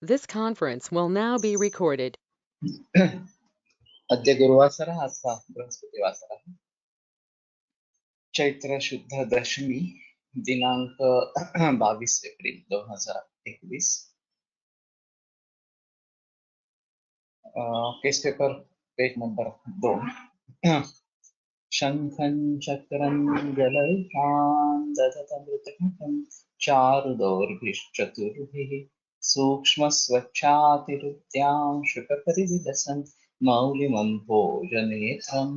This conference will now be recorded. अद्य गुरुवासरः अथवा बृहस्पतिवासरः चैत्र शुद्ध दशमी दिनांक 22 April 2021। Case paper page number 2। शंखं चक्रं गलयितां दधतमृतघटं चारुदौर्भिश्चतुर्भिः सूक्ष्मस्वच्छातिरुद्यां शुकपरिविलसन् मौलिमं भोजनेत्रं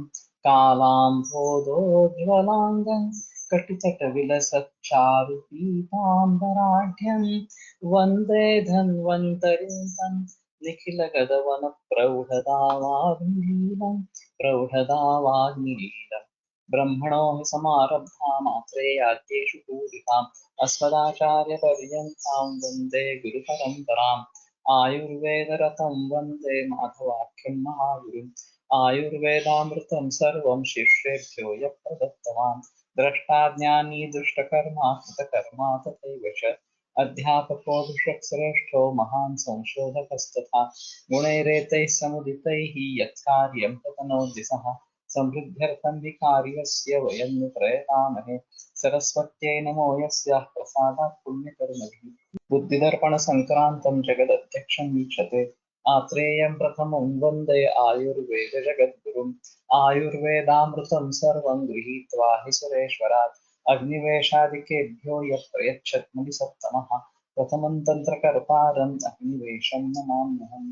कालाम्भोदोज्ज्वलाङ्गं कटितटविलसच्चारुपीताम्बराढ्यं वन्दे धन्वन्तरिं तं निखिलगगनप्रौढदावाग्निलीलम् प्रौढदावाग्निलीलम् ब्रह्मणो हि समारब्धाम् आत्रेयाद्येषु पूरिताम् अस्मदाचार्यपर्यन्तां वन्दे गुरुपरम्पराम् आयुर्वेदरतं वन्दे माधवाख्यं महागुरुम् आयुर्वेदामृतं सर्वं शिष्येभ्यो यः प्रदत्तवान् द्रष्टा ज्ञानी दुष्टकर्मा कृतकर्मा तथैव च अध्यापको विश्वश्रेष्ठो महान् संशोधकस्तथा गुणैरेतैः समुदितैः यत्कार्यं ततनोति सः समृद्ध्यर्थं हि कार्यस्य वयं नु प्रयतामहे सरस्वत्यै नमो यस्याः प्रसादात् पुण्यकर्मभिः बुद्धिदर्पणसङ्क्रान्तं जगदध्यक्षं वीक्षते आत्रेयं प्रथमं वन्दे आयुर्वेदजगद्गुरुम् आयुर्वेदामृतं सर्वं गृहीत्वा हि सुरेश्वरात् अग्निवेशादिकेभ्यो यः प्रयच्छत् सप्तमः प्रथमं तन्त्रकर्तारम् अग्निवेशं नमाम्यहम्।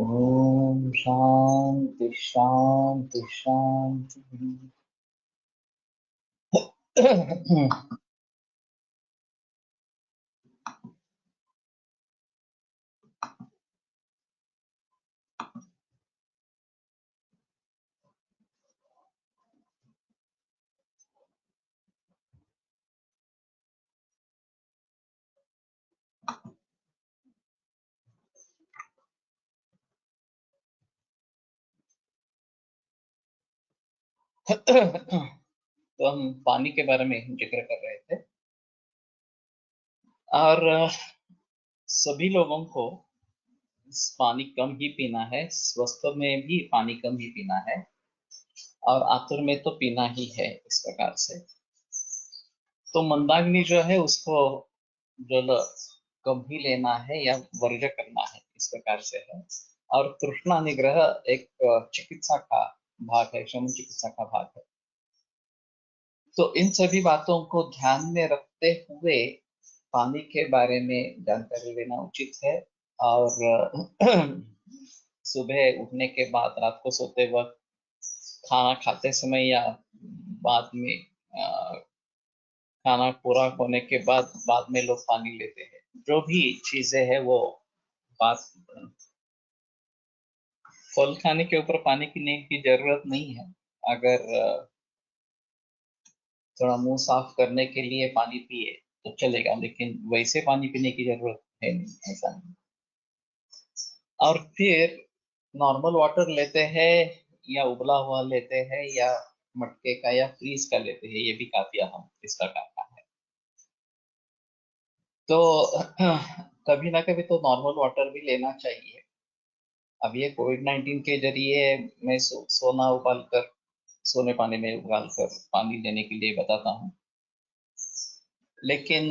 ओम शांति शांति शांति। तो हम पानी के बारे में जिक्र कर रहे थे और सभी लोगों को पानी कम ही पीना है, स्वस्थ में भी पानी कम ही पीना है और आतुर में तो पीना ही है। इस प्रकार से तो मंदाग्नि जो है उसको जल कम ही लेना है या वर्ज्य करना है, इस प्रकार से है। और तृष्णा निग्रह एक चिकित्सा का भाग है, शम चिकित्सा का भाग है। तो इन सभी बातों को ध्यान में रखते हुए पानी के बारे में जानकारी लेना उचित है। और सुबह उठने के बाद, रात को सोते वक्त, खाना खाते समय या बाद में खाना पूरा होने के बाद में लोग पानी लेते हैं। जो भी चीजें हैं वो बात, फल खाने के ऊपर पानी पीने की जरूरत नहीं है। अगर थोड़ा मुंह साफ करने के लिए पानी पिए तो चलेगा, लेकिन वैसे पानी पीने की जरूरत है नहीं, ऐसा नहीं। और फिर नॉर्मल वाटर लेते हैं या उबला हुआ लेते हैं या मटके का या फ्रीज का लेते हैं, ये भी काफी अहम इस प्रकार का है। तो कभी ना कभी तो नॉर्मल वाटर भी लेना चाहिए। अब ये कोविड-19 के जरिए मैं सोने पानी में उबाल कर पानी लेने के लिए बताता हूँ। लेकिन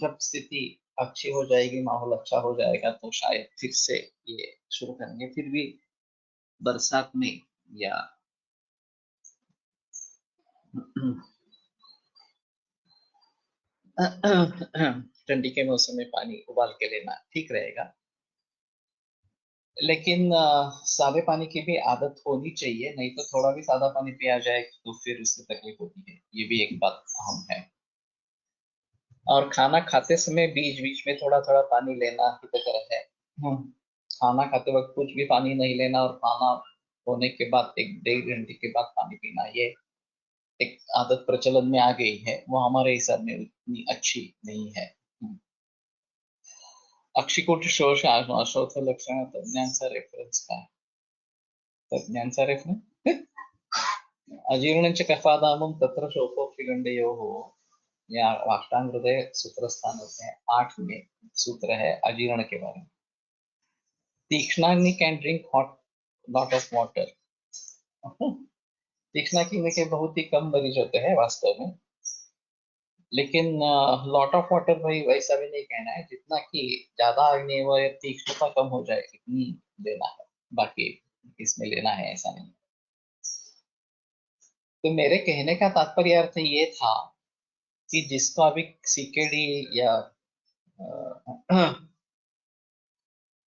जब स्थिति अच्छी हो जाएगी, माहौल अच्छा हो जाएगा तो शायद फिर से ये शुरू करेंगे। फिर भी बरसात में या ठंडी के मौसम में पानी उबाल के लेना ठीक रहेगा। लेकिन सादे पानी की भी आदत होनी चाहिए, नहीं तो थोड़ा भी सादा पानी पिया जाए तो फिर उससे तकलीफ होती है। ये भी एक बात अहम है। और खाना खाते समय बीच बीच में थोड़ा थोड़ा पानी लेना हितकर है। खाना खाते वक्त कुछ भी पानी नहीं लेना और खाना होने के बाद 1-1.5 घंटे के बाद पानी पीना, ये एक आदत प्रचलन में आ गई है, वो हमारे हिसाब में उतनी अच्छी नहीं है. अक्षिकुट शोष श्वासोच्छवास लक्षण तज्ञांचा रेफरन्स काय? तज्ञांचा रेफरन्स अजीर्णंच कफादामं तत्र शोकोत्पीडनयोः. या वाष्टांग हृदय सूत्रस्थान होते हैं, 8 में सूत्र है अजीर्ण के बारे में. तीक्ष्णाग्नि can drink hot lot of water. तीक्ष्णाग्नि के बहुत ही कम मरीज होते हैं वास्तव में, लेकिन लॉट ऑफ वाटर भाई वैसा भी नहीं कहना है, जितना कि ज्यादा अग्नि वो तीक्ष्णता कम हो जाए इतनी लेना है, बाकी इसमें लेना है ऐसा नहीं. तो मेरे कहने का तात्पर्य अर्थ ये था कि जिसको अभी सीकेडी या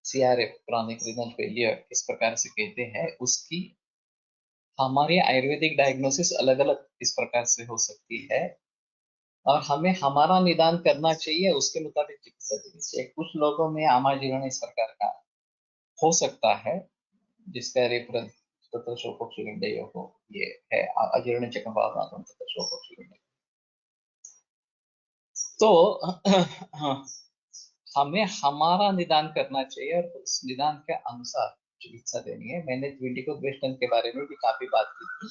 सीआरएफ क्रॉनिक रीनल फेलियर इस प्रकार से कहते हैं, उसकी हमारी आयुर्वेदिक डायग्नोसिस अलग अलग इस प्रकार से हो सकती है, और हमें हमारा निदान करना चाहिए, उसके मुताबिक चिकित्सा देनी चाहिए. कुछ लोगों में आमाजीर्ण इस प्रकार का हो सकता है, जिसका रेफरेंस तत्र शोकोक्षीगंडेयो को ये है, अजीर्ण चक्रवात तत्र शोकोक्षीगंडेयो. तो हाँ, हमें हमारा निदान करना चाहिए और उस निदान के अनुसार चिकित्सा देनी है. मैंने विंडिको वेस्टर्न के बारे में भी काफी बात की थी,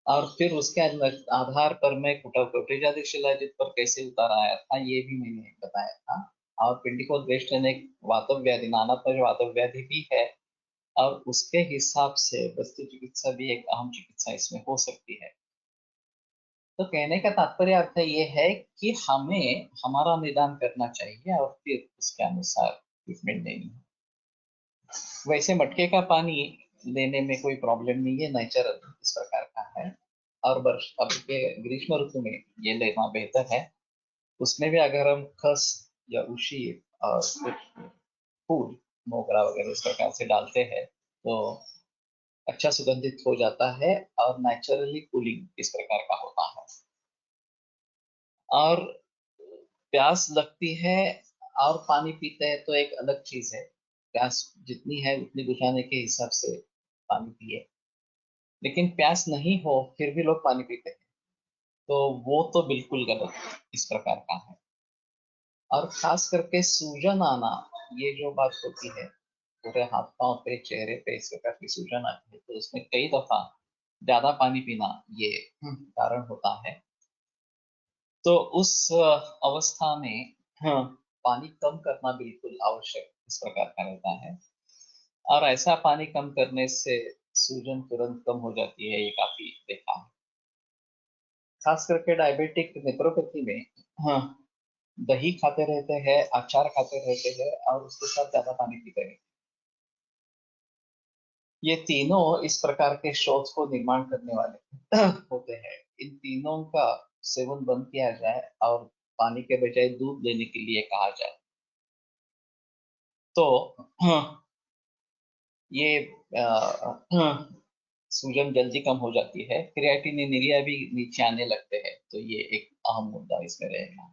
और फिर उसके आधार पर मैं कुटाउटेजादिक शिलाजित पर कैसे उतार आया था ये भी मैंने बताया था. और पिंडिको वेस्टर्न एक वातव व्याधि, नानात्मक वातव व्याधि भी है, और उसके हिसाब से वस्तु चिकित्सा भी एक अहम चिकित्सा इसमें हो सकती है. तो कहने का तात्पर्य अर्थ ये है कि हमें हमारा निदान करना चाहिए और फिर उसके अनुसार ट्रीटमेंट देनी है. वैसे मटके का पानी लेने में कोई प्रॉब्लम नहीं है, नेचुरल इस प्रकार का है, और वर्ष अब के ग्रीष्म ऋतु में ये लेना बेहतर है. उसमें भी अगर हम खस या उशी और कुछ फूल मोगरा वगैरह इस प्रकार से डालते हैं तो अच्छा सुगंधित हो जाता है, और नेचुरली कूलिंग इस प्रकार का होता है. और प्यास लगती है और पानी पीते हैं तो एक अलग चीज है. प्यास जितनी है उतनी बुझाने के हिसाब से पानी पिए, लेकिन प्यास नहीं हो फिर भी लोग पानी पीते हैं, तो वो तो बिल्कुल गलत इस प्रकार का है. और खास करके सूजन आना, ये जो बात होती है, पूरे हाथ पांव पे चेहरे पे इस प्रकार की सूजन आती है, तो उसमें कई दफा ज्यादा पानी पीना ये कारण होता है. तो उस अवस्था में पानी कम करना बिल्कुल आवश्यक इस प्रकार का रहता है, और ऐसा पानी कम करने से सूजन तुरंत कम हो जाती है, ये काफी देखा है. खास करके डायबिटिक नेफ्रोपैथी में दही खाते रहते हैं, अचार खाते रहते हैं, और उसके साथ ज्यादा पानी पीते हैं. ये तीनों इस प्रकार के शौच को निर्माण करने वाले होते हैं. इन तीनों का सेवन बंद किया जाए और पानी के बजाय दूध लेने के लिए कहा जाए, तो ये सूजन जल्दी कम हो जाती है. क्रिएटिनिनुरिया भी नीचे आने लगते हैं, तो ये एक अहम मुद्दा इसमें रहेगा.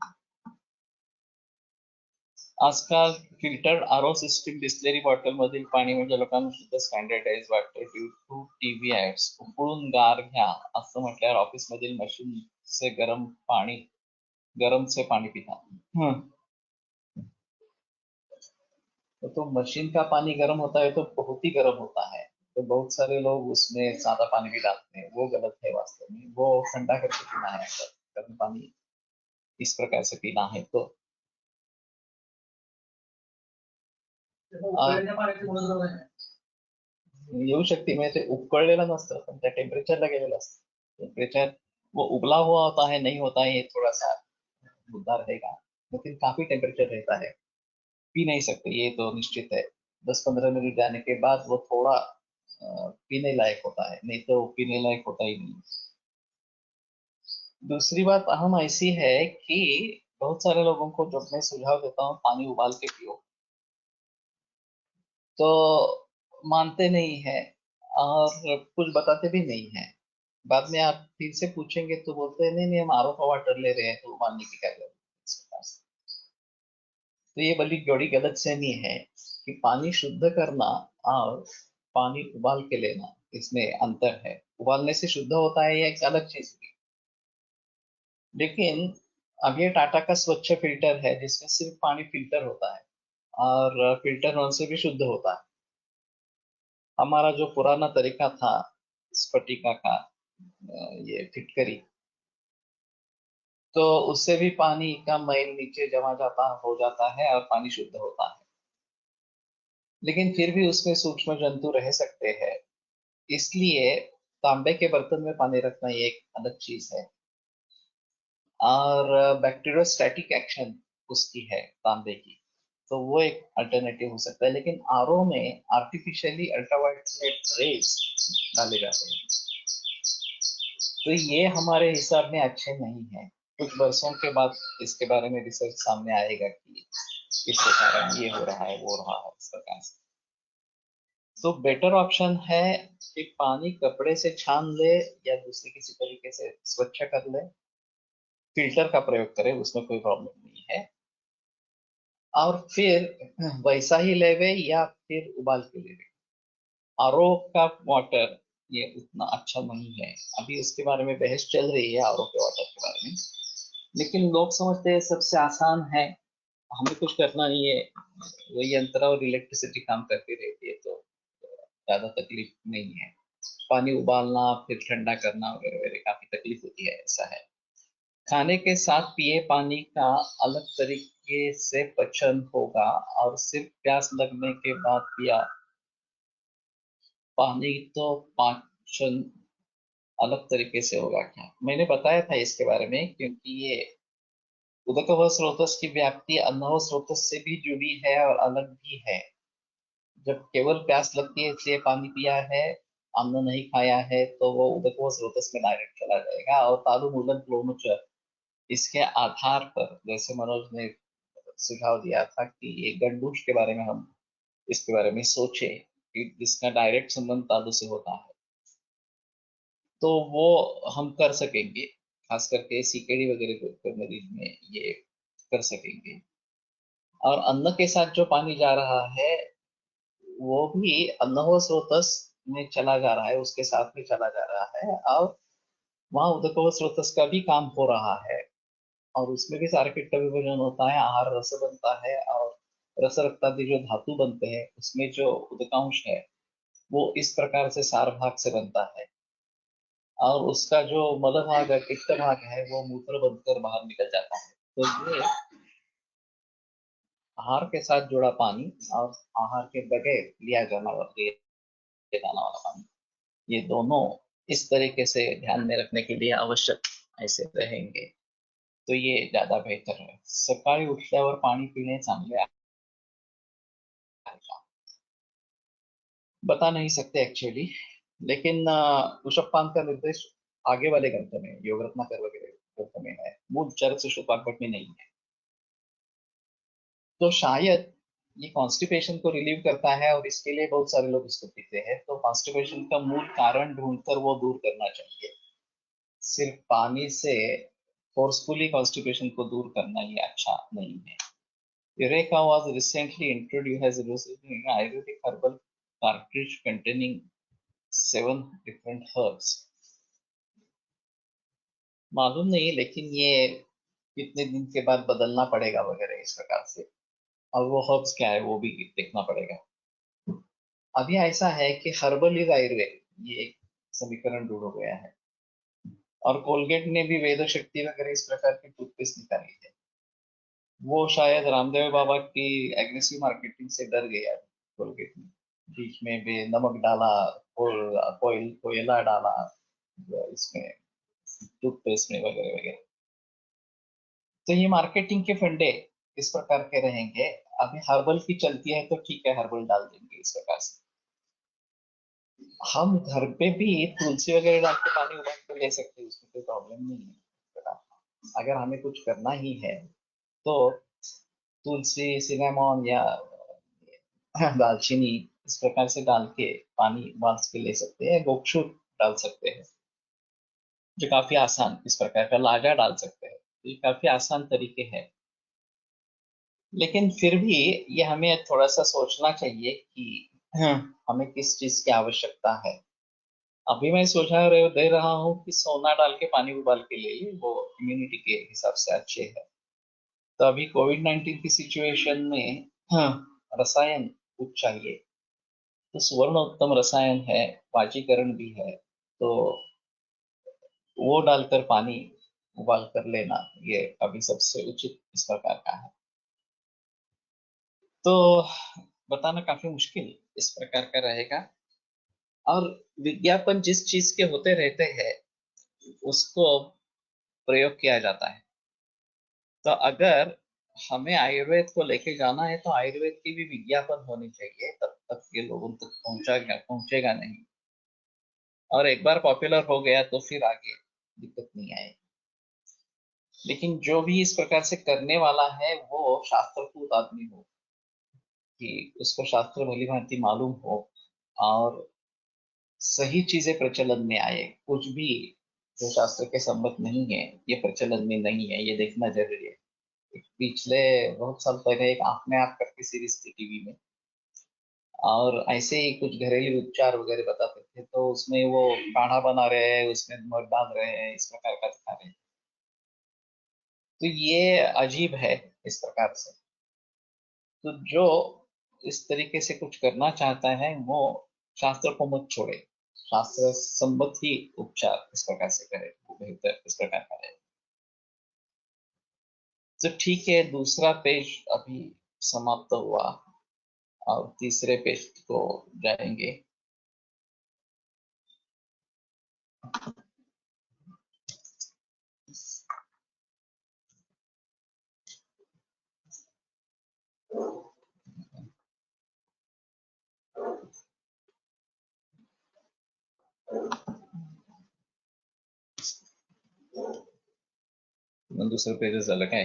आजकाल filtered RO system distillery bottle मधील पाणी म्हणजे लोकांना शुद्ध स्टँडर्डाइज वाटते ड्यू टू टीव्ही ऍड्स. उकळून गार घ्या असं म्हटल्यावर ऑफिस मधील मशीन से गरम से पानी पिता. तो मशीन का पानी गर्म होता है तो बहुत ही गर्म होता है, तो बहुत सारे लोग उसमें सादा पानी भी डालते हैं, वो गलत है वास्तव में. वो ठंडा करके पीना है, अगर गर्म पानी इस प्रकार से पीना है तो. येऊ शकते म्हणजे ते उकळलेलं नसतं, पण त्या टेम्परेचरला गेलेलं असतं. टेम्परेचर वो उबला हुआ होता है, नहीं होता है, ये थोड़ा सा मुद्दा रहेगा, लेकिन काफी टेम्परेचर रहता है, पी नहीं सकते ये तो निश्चित है. 10-15 मिनट जाने के बाद वो थोड़ा पीने लायक होता है, नहीं तो पीने लायक होता ही नहीं. दूसरी बात अहम ऐसी है कि बहुत सारे लोगों को जब मैं सुझाव देता हूँ पानी उबाल के पियो, तो मानते नहीं है, और कुछ बताते भी नहीं है. बाद में आप फिर से पूछेंगे तो बोलते हैं नहीं नहीं हम आरओ का वाटर ले रहे हैं, तो उबालने की क्या जरूरत है इस प्रकार से. तो ये बड़ी गलतफहमी है कि पानी शुद्ध करना और पानी उबाल के लेना, इसमें अंतर है। उबालने से शुद्ध होता है, ये एक अलग चीज है। लेकिन अब ये टाटा का स्वच्छ फिल्टर है जिसमें सिर्फ पानी फिल्टर होता है और फिल्टर होने से भी शुद्ध होता है। हमारा जो पुराना तरीका था स्फटिका का, ये फिटकरी, तो उससे भी पानी का मैल नीचे जमा जाता हो जाता है और पानी शुद्ध होता है। लेकिन फिर भी उसमें सूक्ष्म जंतु रह सकते हैं, इसलिए तांबे के बर्तन में पानी रखना ये एक अलग चीज है। और बैक्टीरियोस्टैटिक एक्शन उसकी है तांबे की, तो वो एक अल्टरनेटिव हो सकता है। लेकिन आरओ में आर्टिफिशियली अल्ट्रावायलेट रेज डाले जाते हैं, तो ये हमारे हिसाब में अच्छे नहीं है। कुछ वर्षों के बाद इसके बारे में रिसर्च सामने आएगा कि इसके कारण ये हो रहा है, वो हो रहा है, इस प्रकार से। तो बेटर ऑप्शन है कि पानी कपड़े से छान ले या दूसरे किसी तरीके से स्वच्छ कर ले, फिल्टर का प्रयोग करें, उसमें कोई प्रॉब्लम नहीं है। और फिर वैसा ही लेवे या फिर उबाल के लेवे। आरओ का वाटर ये उतना अच्छा नहीं है, अभी उसके बारे में बहस चल रही है आरओ के वाटर के बारे में। लेकिन लोग समझते हैं सबसे आसान है, हमें कुछ करना नहीं है, वही यंत्र और इलेक्ट्रिसिटी काम करती रहती है, तो ज्यादा तकलीफ नहीं है। पानी उबालना फिर ठंडा करना वगैरह वगैरह काफी तकलीफ होती है, ऐसा है। खाने के साथ पिए पानी का अलग तरीके से पचन होगा, और सिर्फ प्यास लगने के बाद पिया पानी तो पाचन अलग तरीके से होगा क्या? मैंने बताया था इसके बारे में, क्योंकि ये उदक व स्रोतस की व्याप्ति अन्न व स्रोतस से भी जुड़ी है और अलग भी है। जब केवल प्यास लगती है इसलिए पानी पिया है, अन्न नहीं खाया है, तो वो उदक व स्रोतस में डायरेक्ट चला जाएगा। और तालु मूलन क्लोमुच, इसके आधार पर जैसे मनोज ने सुझाव दिया था कि ये गंडूश के बारे में हम इसके बारे में सोचे कि जिसका डायरेक्ट संबंध तालु से होता है, तो वो हम कर सकेंगे, खास करके सीकेडी वगैरह के मरीज में ये कर सकेंगे। और अन्न के साथ जो पानी जा रहा है वो भी अन्न व स्रोतस में चला जा रहा है, उसके साथ में चला जा रहा है, और वहाँ उदक व स्रोतस का भी काम हो रहा है। और उसमें भी सार्किट का विभाजन होता है, आहार रस बनता है, और रस रक्तादि जो धातु बनते हैं उसमें जो उदकांश है वो इस प्रकार से सार भाग से बनता है। और उसका जो मल भाग है, पित्त भाग है, वो मूत्र बनकर बाहर निकल जाता है। तो ये आहार के साथ जुड़ा पानी और आहार के बगैर लिया जाना वाला पानी, ये दोनों इस तरीके से ध्यान में रखने के लिए आवश्यक ऐसे रहेंगे, तो ये ज्यादा बेहतर है। सकाळी उठल्यावर पाणी पिणे चांगले आहे का? बता नहीं सकते एक्चुअली, लेकिन ऋषभ पांत का निर्देश आगे वाले ग्रंथ में, योग रत्नाकर वगैरह ग्रंथ में है, मूल चरक से शुक्लाकट में नहीं है। तो शायद ये कॉन्स्टिपेशन को रिलीव करता है, और इसके लिए बहुत सारे लोग इसको पीते हैं। तो कॉन्स्टिपेशन का मूल कारण ढूंढकर वो दूर करना चाहिए। सिर्फ पानी से फोर्सफुली कॉन्स्टिपेशन को दूर करना ये अच्छा नहीं है। Eureka was recently introduced as an Ayurvedic herbal cartridge containing 7 different herbs. मालूम नहीं, लेकिन ये कितने दिन के बाद बदलना पड़ेगा वगैरह इस प्रकार से, और वो हर्ब्स क्या है वो भी देखना पड़ेगा। अभी ऐसा है कि हर्बल इज आयुर्वेद, ये एक समीकरण रूढ़ हो गया है। और कोलगेट ने भी वेद शक्ति वगैरह इस प्रकार की टूथपेस्ट निकाली है। वो शायद रामदेव बाबा की एग्रेसिव मार्केटिंग से डर गया कोलगेट ने, बीच में भी नमक डाला, कोयला डाला इसमें टूथपेस्ट में वगैरह वगैरह। तो ये मार्केटिंग के फंडे इस प्रकार के रहेंगे। अभी हर्बल की चलती है तो ठीक है, हर्बल डाल देंगे इस प्रकार से। हम घर पे भी तुलसी वगैरह डाल के पानी उबाल के ले सकते हैं, उसमें कोई प्रॉब्लम नहीं है। अगर हमें कुछ करना ही है तो तुलसी, सिनेमॉन या दालचीनी इस प्रकार से डाल के पानी उबाल के ले सकते हैं। गोक्षुर डाल सकते हैं, जो काफी आसान, इस प्रकार का लाजा डाल सकते हैं, ये काफी आसान तरीके हैं। लेकिन फिर भी ये हमें थोड़ा सा सोचना चाहिए कि हमें किस चीज की आवश्यकता है। अभी मैं सुझाव दे रहा हूँ कि सोना डाल के पानी उबाल के ले ली, वो इम्यूनिटी के हिसाब से अच्छे है। तो अभी कोविड-19 की सिचुएशन में रसायन कुछ चाहिए, तो सुवर्ण उत्तम रसायन है, वाजीकरण भी है, तो वो डालकर पानी उबाल कर लेना, ये अभी सबसे उचित इस प्रकार का है। तो बताना काफी मुश्किल इस प्रकार का रहेगा। और विज्ञापन जिस चीज के होते रहते हैं उसको प्रयोग किया जाता है। तो अगर हमें आयुर्वेद को लेके जाना है तो आयुर्वेद की भी विज्ञापन होनी चाहिए, तब तक ये लोगों तक पहुंचेगा नहीं। और एक बार पॉपुलर हो गया तो फिर आगे दिक्कत नहीं आएगी। लेकिन जो भी इस प्रकार से करने वाला है वो शास्त्रपूत आदमी हो, कि उसको शास्त्र भली भांति मालूम हो और सही चीजें प्रचलन में आए। कुछ भी जो शास्त्र के सम्मत नहीं है ये प्रचलन में नहीं है, ये देखना जरूरी है। पिछले बहुत साल पहले एक आंख में आंख करके सीरीज थी टीवी में, और ऐसे ही कुछ घरेलू उपचार वगैरह बताते थे, तो उसमें वो काढ़ा बना रहे हैं, उसमें मध डाल रहे हैं, इस प्रकार का दिखा रहे हैं। तो ये अजीब है इस प्रकार से। तो जो इस तरीके से कुछ करना चाहता है वो शास्त्र को मत छोड़े, शास्त्र सम्मत ही उपचार इस प्रकार से करे, वो बेहतर इस प्रकार का है। तो ठीक है, दूसरा पेज अभी समाप्त हुआ और तीसरे पेज को जाएंगे। दूसरा पेज अलग है।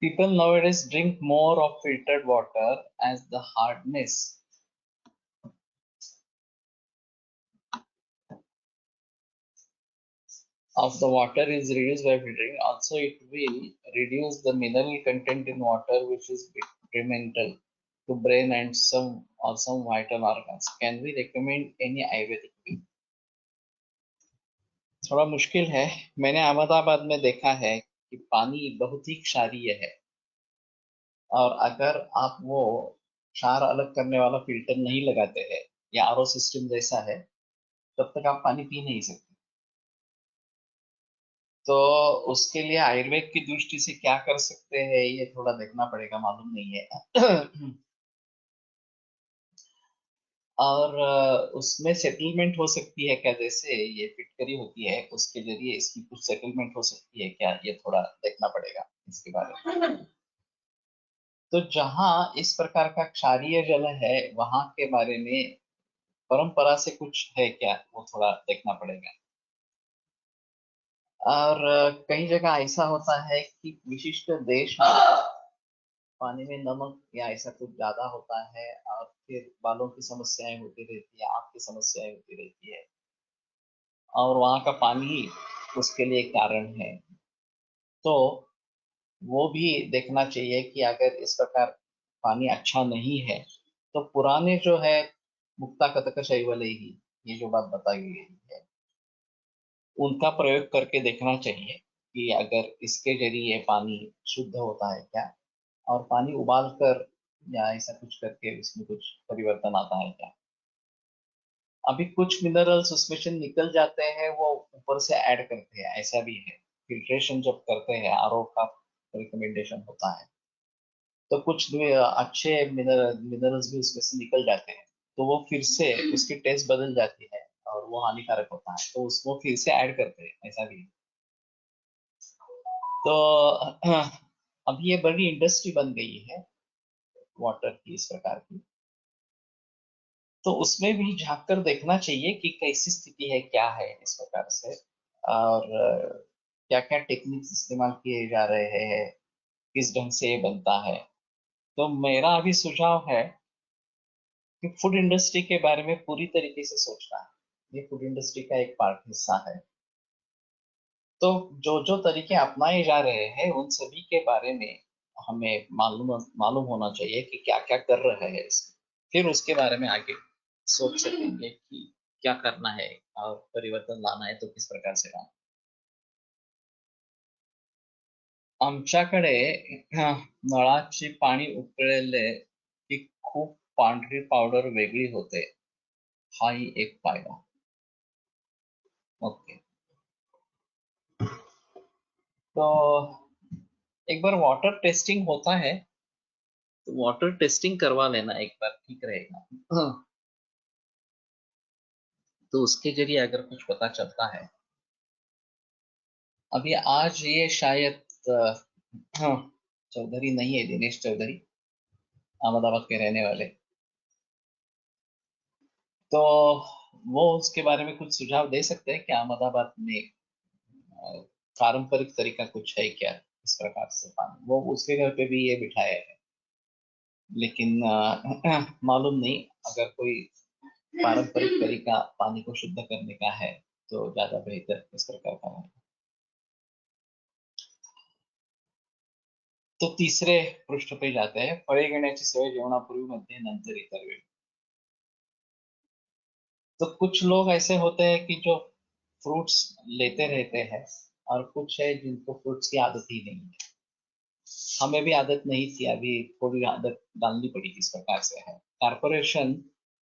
People nowadays drink more of filtered water as the hardness of the water is reduced by filtering. Also, it will reduce the mineral content in water, which is detrimental to brain and some vital organs. Can we recommend any Ayurvedic tea? थोड़ा मुश्किल है। मैंने अहमदाबाद में देखा है कि पानी बहुत ही क्षारीय है, और अगर आप वो क्षार अलग करने वाला फिल्टर नहीं लगाते हैं या आरओ सिस्टम जैसा है, तब तक आप पानी पी नहीं सकते। तो उसके लिए आयुर्वेद की दृष्टि से क्या कर सकते हैं ये थोड़ा देखना पड़ेगा, मालूम नहीं है। और उसमें सेटलमेंट हो सकती है क्या, जैसे ये फिटकरी होती है उसके जरिए इसकी कुछ सेटलमेंट हो सकती है क्या, ये थोड़ा देखना पड़ेगा इसके बारे में। तो जहाँ इस प्रकार का क्षारीय जल है वहां के बारे में परंपरा से कुछ है क्या, वो थोड़ा देखना पड़ेगा। और कई जगह ऐसा होता है कि विशिष्ट देश में पानी में नमक या ऐसा कुछ ज्यादा होता है, और फिर बालों की समस्याएं होती रहती है, आँख की समस्याएं होती रहती है, और वहाँ का पानी ही उसके लिए कारण है। तो वो भी देखना चाहिए कि अगर इस प्रकार पानी अच्छा नहीं है तो पुराने जो है मुक्ता कतक शैवलेही, ये जो बात बताई गई है उनका प्रयोग करके देखना चाहिए कि अगर इसके जरिए पानी शुद्ध होता है क्या, और पानी उबाल कर या ऐसा कुछ करके उसमें कुछ परिवर्तन आता है क्या। अभी कुछ मिनरल्स उसमें से निकल जाते हैं, वो ऊपर से ऐड करते हैं, ऐसा भी है। फिल्ट्रेशन जब करते हैं, आरओ का रिकमेंडेशन होता है, तो कुछ भी अच्छे मिनरल्स भी उसमें से निकल जाते हैं, तो वो फिर से उसकी टेस्ट बदल जाती है और वो हानिकारक होता है, तो उसको फिर से ऐड करते हैं, ऐसा भी है। तो अभी ये बड़ी इंडस्ट्री बन गई है वाटर की, इस प्रकार की। तो उसमें भी झांक कर देखना चाहिए कि कैसी स्थिति है, क्या है इस प्रकार से, और क्या क्या टेक्निक्स इस्तेमाल किए जा रहे हैं, किस ढंग से ये बनता है। तो मेरा अभी सुझाव है कि फूड इंडस्ट्री के बारे में पूरी तरीके से सोचना है, ये फूड इंडस्ट्री का एक पार्ट हिस्सा है। तो जो जो तरीके अपनाए जा रहे हैं उन सभी के बारे में हमें मालूम मालूम होना चाहिए कि क्या क्या कर रहे हैं इसमें, फिर उसके बारे में आगे सोच सकेंगे कि क्या करना है और परिवर्तन लाना है तो किस प्रकार से लाना। आमच्याकडे नळाची पाणी उकळले की खूप पांढरी पावडर वेगळी होते, हाही एक फायदा। ओके, तो एक बार वाटर टेस्टिंग होता है, तो वाटर टेस्टिंग करवा लेना एक बार, ठीक रहेगा। तो उसके जरिए अगर कुछ पता चलता है, अभी आज ये शायद चौधरी नहीं है, दिनेश चौधरी, अहमदाबाद के रहने वाले, तो वो उसके बारे में कुछ सुझाव दे सकते हैं कि अहमदाबाद में अ, पारंपरिक तरीका कुछ है क्या इस प्रकार से पानी, वो उसके घर पे भी ये बिठाया है, लेकिन मालूम नहीं, अगर कोई पारंपरिक तरीका पानी को शुद्ध करने का है तो ज्यादा बेहतर इस प्रकार का है। तो तीसरे पृष्ठ पे जाते हैं, फळे घेण्याची सवय जेवणापूर्वी मध्ये नंतर इतर वेळ। तो कुछ लोग ऐसे होते हैं कि जो फ्रूट्स लेते रहते हैं, और कुछ है जिनको फ्रूट्स की आदत ही नहीं है। हमें भी आदत नहीं थी, अभी थोड़ी आदत डालनी पड़ी, इस प्रकार से है। कॉर्पोरेशन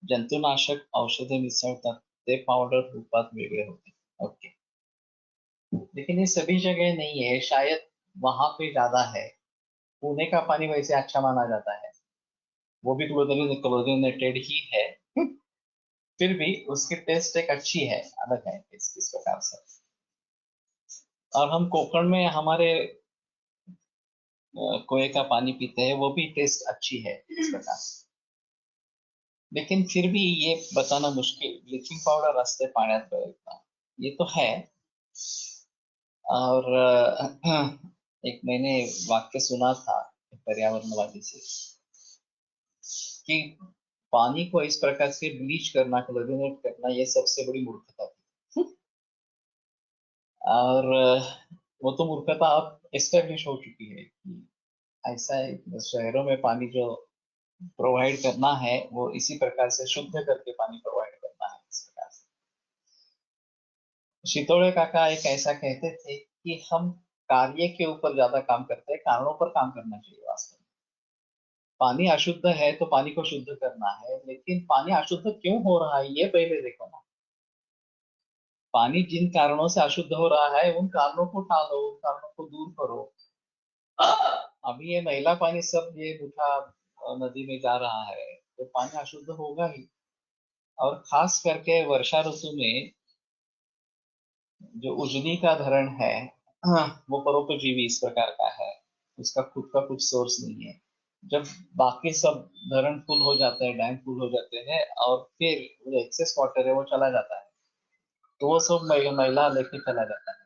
जंतुनाशक औषधे मिसळतात, ते पावडर रूपात वेगळे होते। ओके, लेकिन ये सभी जगह नहीं है, शायद वहां पे ज्यादा है। पुणे का पानी वैसे अच्छा माना जाता है, वो भी क्लोरिनेटेड ही है, फिर भी उसकी टेस्ट एक अच्छी है, अलग है इस प्रकार से। और हम कोकण में हमारे कुएं का पानी पीते हैं, वो भी टेस्ट अच्छी है इस प्रकार से। लेकिन फिर भी ये बताना मुश्किल, ब्लीचिंग पाउडर असते पाण्यात बरेचदा, ये तो है। और एक मैंने वाक्य सुना था पर्यावरणवादी से कि पानी को इस प्रकार से ब्लीच करना, क्लोरीनेट करना, ये सबसे बड़ी मूर्खता थी। और वो तो मूर्खता अब एस्टेब्लिश हो चुकी है कि ऐसा है, शहरों में पानी जो प्रोवाइड करना है वो इसी प्रकार से शुद्ध करके पानी प्रोवाइड करना है, इस प्रकार से। शितोड़े काका एक ऐसा कहते थे कि हम कार्य के ऊपर ज्यादा काम करते हैं, कारणों पर काम करना चाहिए वास्तव में। पानी अशुद्ध है तो पानी को शुद्ध करना है, लेकिन पानी अशुद्ध क्यों हो रहा है ये पहले देखो ना। पानी जिन कारणों से अशुद्ध हो रहा है उन कारणों को टालो, उन कारणों को दूर करो। अभी ये मैला पानी सब ये मीठा नदी में जा रहा है, तो पानी अशुद्ध होगा ही। और खास करके वर्षा ऋतु में जो उजनी का धरण है, वो परोपजीवी इस प्रकार का है, उसका खुद का कुछ सोर्स नहीं है। जब बाकी सब धरण फुल हो जाते हैं, डैम फुल हो जाते हैं, और फिर जो एक्सेस वाटर है वो चला जाता है, तो वो सब मैला लेके चला जाता है।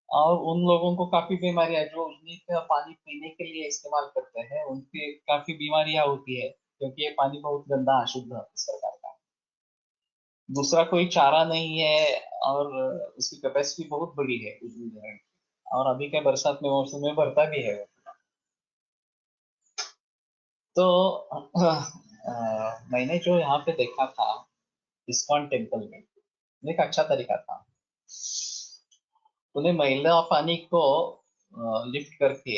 और उन लोगों को काफी बीमारियां, जो उजनी का पानी पीने के लिए इस्तेमाल करते हैं, उनकी काफी बीमारियां होती है, क्योंकि ये पानी बहुत गंदा अशुद्ध इस प्रकार का है। दूसरा कोई चारा नहीं है, और उसकी कैपेसिटी बहुत बड़ी है उजनी धरण की, और अभी के बरसात में मौसम में भरता भी है। तो मैंने जो यहाँ पे देखा था इस्कॉन टेम्पल में, वो एक अच्छा तरीका था। उन्हें मैला पानी को लिफ्ट करके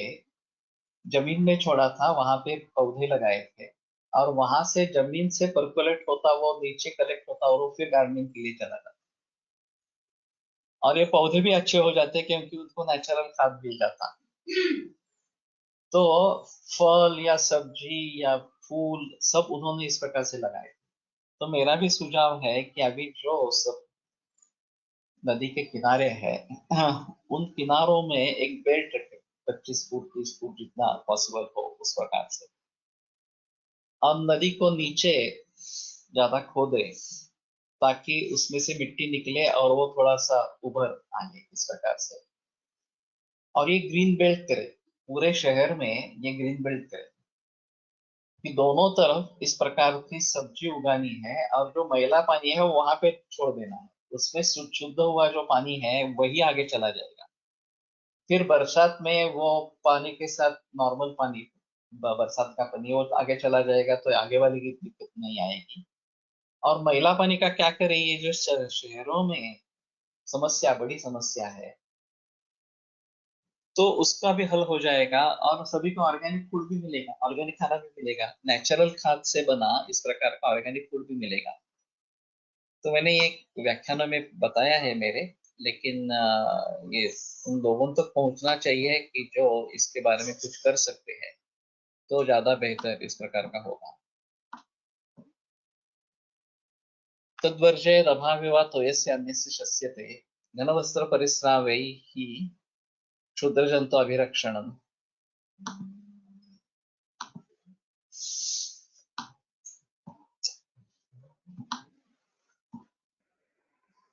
जमीन में छोड़ा था, वहां पे पौधे लगाए थे, और वहां से जमीन से परकोलेट होता, वो नीचे कलेक्ट होता और वो फिर गार्डनिंग के लिए चला जाता। और ये पौधे भी अच्छे हो जाते क्योंकि उनको नेचुरल खाद मिल जाता। तो फल या सब्जी या फूल सब उन्होंने इस प्रकार से लगाए। तो मेरा भी सुझाव है कि अभी जो सब नदी के किनारे है, उन किनारों में एक बेल्ट रखे, 25 फुट 30 फुट जितना पॉसिबल हो उस प्रकार से, और नदी को नीचे ज्यादा खोदे ताकि उसमें से मिट्टी निकले और वो थोड़ा सा उभर आए इस प्रकार से। और ये ग्रीन बेल्ट करे, पूरे शहर में ये ग्रीन बेल्ट करे कि दोनों तरफ इस प्रकार की सब्जी उगानी है, और जो मैला पानी है वो वहां पे छोड़ देना है। उसमें शुद्ध हुआ जो पानी है वही आगे चला जाएगा। फिर बरसात में वो पानी के साथ नॉर्मल पानी, बरसात का पानी वो आगे चला जाएगा, तो आगे वाले की दिक्कत नहीं आएगी। और मैला पानी का क्या करें, ये जो शहरों में समस्या, बड़ी समस्या है, तो उसका भी हल हो जाएगा, और सभी को ऑर्गेनिक फूड भी मिलेगा, ऑर्गेनिक खाना भी मिलेगा, नेचुरल खाद से बना इस प्रकार का ऑर्गेनिक फूड भी मिलेगा। तो मैंने ये व्याख्यानों में बताया है मेरे, लेकिन ये उन लोगों तक पहुंचना चाहिए कि जो इसके बारे में कुछ कर सकते हैं, तो ज्यादा बेहतर इस प्रकार का होगा। तद्वर्जेदभाविवात् यस्य अन्यस्य शस्यते घनवस्त्र परिस्रावैः क्षुद्रजन्तु अभिरक्षणम्।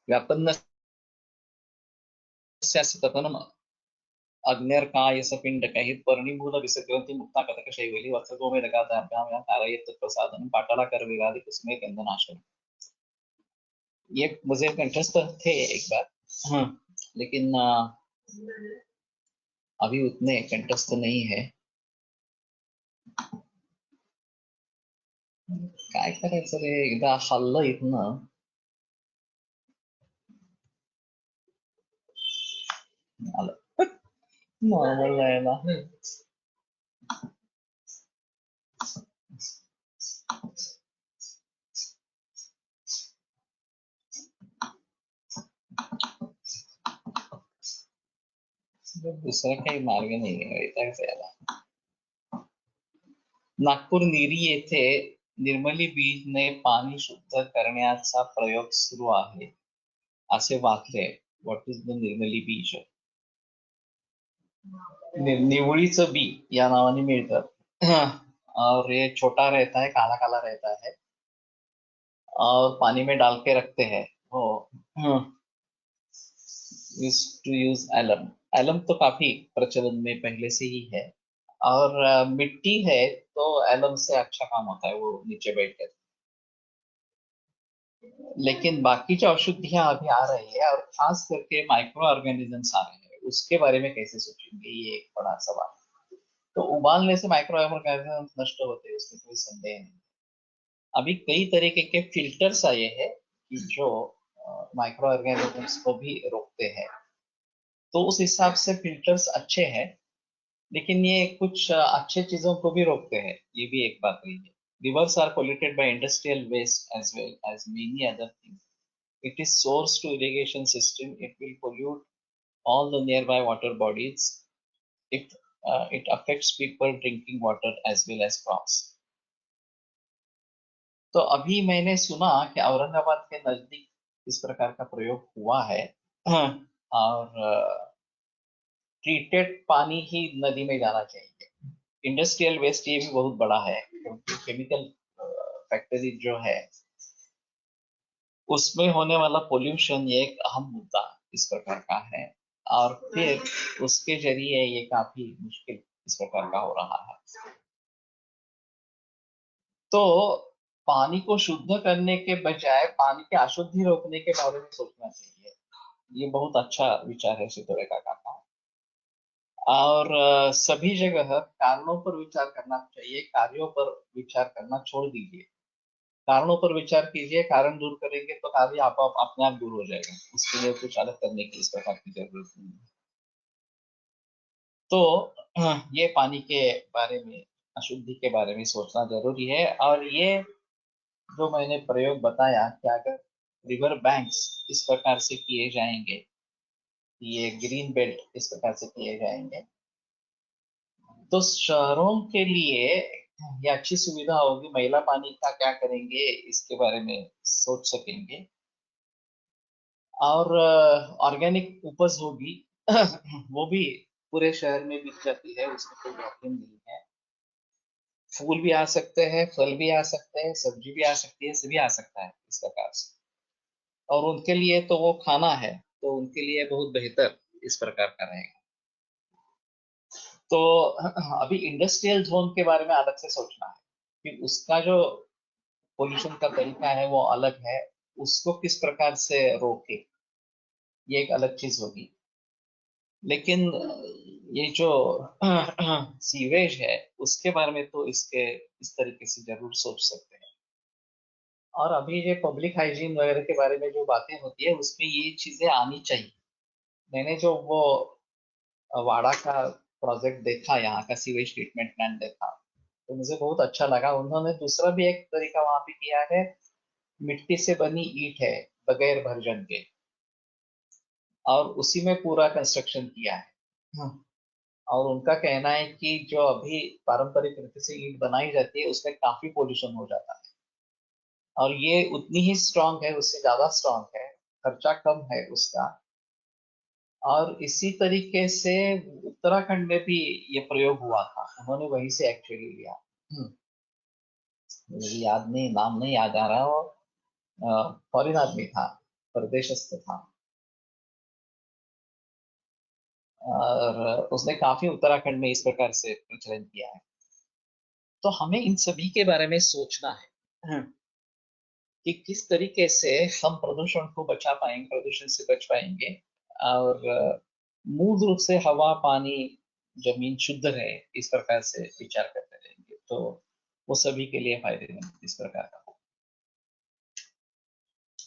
व्यापन्नस्य तपनम् अग्न्यर्कायसपिण्डकैः पर्णिमूलविसर्गन्ति मुक्ता कटकशैवली वत्सगोमेदगाताभ्यां कारयेत् तत्प्रसादनं पाटलाकरविरादिकुसुमे गन्धनाशनम्। ये मुझे कंठस्थ थे एक बार, हाँ, लेकिन अभी उतने कंठस्थ नहीं है। काय करायचं रे, एकदा हल्लं इथनं आलं नॉर्मल यायला। दुसरा काही मार्ग नाही आहे वैतागच यायला। नागपूर निरी येथे निर्मली बीजने पाणी शुद्ध करण्याचा प्रयोग सुरू आहे असे वाचले। व्हॉट इज द निर्मली बीज? निवळीचं बी या नावाने मिळतं, और ये छोटा रहता है, काला काला रहता है, और पानी में डाल के रखते हैं वो। To use alum. एलम तो काफी प्रचलन में पहले से ही है, और मिट्टी है तो एलम से अच्छा काम होता है, वो नीचे बैठ कर। लेकिन बाकी जो औषधियां अभी आ रही है, और खास करके माइक्रो ऑर्गेनिजम्स आ रहे हैं, उसके बारे में कैसे सोचेंगे, ये एक बड़ा सवाल है। तो उबालने से माइक्रो ऑर्गेनिजम्स नष्ट होते हैं, उसमें कोई संदेह नहीं। अभी कई तरीके के फिल्टर्स आए हैं कि जो माइक्रो ऑर्गेनिजम्स को भी रोकते हैं, तो उस हिसाब से फिल्टर्स अच्छे हैं। लेकिन ये कुछ अच्छे चीजों को भी रोकते हैं, ये भी एक बात रही है। Rivers are polluted by industrial waste as well as many other things. It is source to irrigation system. It will pollute all the nearby water bodies. It affects people drinking water as well as crops. तो अभी मैंने सुना कि औरंगाबाद के नजदीक इस प्रकार का प्रयोग हुआ है, और ट्रीटेड पानी ही नदी में जाना चाहिए। इंडस्ट्रियल वेस्ट ये भी बहुत बड़ा है, क्योंकि केमिकल फैक्ट्री जो है उसमें होने वाला पोल्यूशन ये एक अहम मुद्दा इस प्रकार का है, और फिर उसके जरिए ये काफी मुश्किल इस प्रकार का हो रहा है। तो पानी को शुद्ध करने के बजाय पानी की अशुद्धि रोकने के बारे में सोचना चाहिए। ये बहुत अच्छा विचार है सिद्धोरेखा का। और सभी जगह कारणों पर विचार करना चाहिए, कार्यों पर विचार करना छोड़ दीजिए। कारणों पर विचार कीजिए, कारण दूर करेंगे तो कार्य आप अपने आप दूर हो जाएगा, उसके लिए कुछ अलग करने की इस प्रकार की जरूरत नहीं है। तो ये पानी के बारे में, अशुद्धि के बारे में सोचना जरूरी है। और ये जो मैंने प्रयोग बताया कि अगर रिवर बैंक्स इस प्रकार से किए जाएंगे, ये ग्रीन बेल्ट इस प्रकार से किए जाएंगे, तो शहरों के लिए ये अच्छी सुविधा होगी। महिला पानी का क्या करेंगे इसके बारे में सोच सकेंगे। और ऑर्गेनिक उपज होगी वो भी पूरे शहर में बिक जाती है, उसमें कोई प्रॉब्लम नहीं है। फूल भी आ सकते हैं, फल भी आ सकते हैं, सब्जी भी आ सकती है, सभी आ सकता है इस प्रकार से। और उनके लिए तो वो खाना है, तो उनके लिए बहुत बेहतर इस प्रकार का रहेगा। तो अभी इंडस्ट्रियल जोन के बारे में अलग से सोचना है कि उसका जो पोल्यूशन का तरीका है वो अलग है, उसको किस प्रकार से रोके, ये एक अलग चीज होगी। लेकिन ये जो सीवेज है उसके बारे में तो इसके इस तरीके से जरूर सोच सकते हैं। और अभी ये पब्लिक हाइजीन वगैरह के बारे में जो बातें होती है उसमें ये चीजें आनी चाहिए। मैंने जो वो वाड़ा का प्रोजेक्ट देखा, यहाँ का सीवेज ट्रीटमेंट प्लांट देखा, तो मुझे बहुत अच्छा लगा। उन्होंने दूसरा भी एक तरीका वहां पे किया है, मिट्टी से बनी ईंट है बगैर भर्जन के, और उसी में पूरा कंस्ट्रक्शन किया है। और उनका कहना है कि जो अभी पारंपरिक तरीके से ईंट बनाई जाती है उसमें काफी पोल्यूशन हो जाता है, और ये उतनी ही स्ट्रांग है, उससे ज्यादा स्ट्रांग है, खर्चा कम है उसका। और इसी तरीके से उत्तराखंड में भी ये प्रयोग हुआ था, उन्होंने वहीं से एक्चुअली लिया। मुझे याद नहीं, नाम नहीं याद आ रहा, वो फॉरेन आदमी था, परदेशस्थ था। और उसने काफी उत्तराखंड में इस प्रकार से प्रचलन किया है। तो हमें इन सभी के बारे में सोचना है कि किस तरीके से हम प्रदूषण को बचा पाएंगे, प्रदूषण से बच पाएंगे। और मूल रूप से हवा, पानी, जमीन शुद्ध रहे, इस प्रकार से विचार करते रहेंगे तो वो सभी के लिए फायदेमंद इस प्रकार का हो।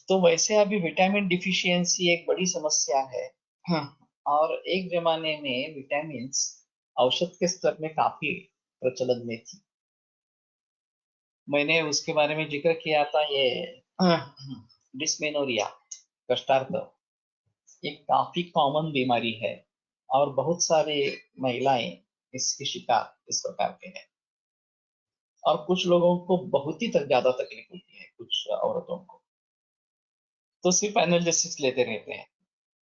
तो वैसे अभी विटामिन डिफिशियंसी एक बड़ी समस्या है। हाँ, और एक जमाने में विटामिन औषध के स्तर में काफी प्रचलन में थी। मैंने उसके बारे में जिक्र किया था, ये डिस्मेनोरिया, कष्टार्थ, एक काफी कॉमन बीमारी है, और बहुत सारी महिलाएं इसके शिकार इस प्रकार के हैं। और कुछ लोगों को बहुत ही ज्यादा तकलीफ होती है, कुछ औरतों को तो सिर्फ एनाल्जेसिक्स लेते रहते हैं,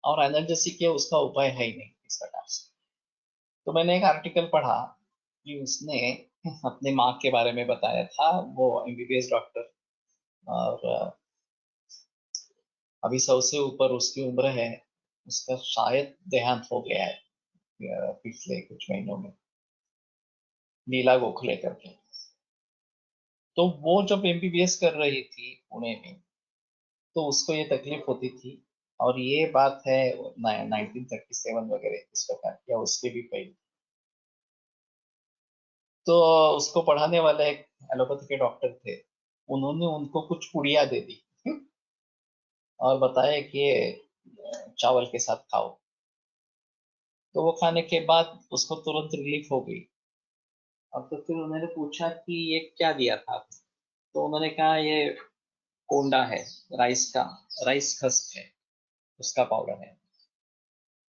और एनाल्जेसिक के उसका उपाय है ही नहीं इस प्रकार से। तो मैंने एक आर्टिकल पढ़ा कि उसने अपने माँ के बारे में बताया था, वो एमबीबीएस डॉक्टर, और अभी 100 से ऊपर उसकी उम्र है, उसका शायद देहांत हो गया है पिछले कुछ महीनों में, नीला गोखले करके। तो वो जब एमबीबीएस कर रही थी पुणे में, तो उसको ये तकलीफ होती थी। और ये बात है 1937 वगैरह इस प्रकार की, या उसके भी पहले। तो उसको पढ़ाने वाले एक एलोपैथी के डॉक्टर थे, उन्होंने उनको कुछ पुड़िया दे दी और बताया कि ये चावल के साथ खाओ। तो वो खाने के बाद उसको तुरंत रिलीफ हो गई। और तो फिर उन्होंने पूछा कि ये क्या दिया था, तो उन्होंने कहा ये कोंडा है, राइस का, राइस हस्क है, उसका पाउडर है,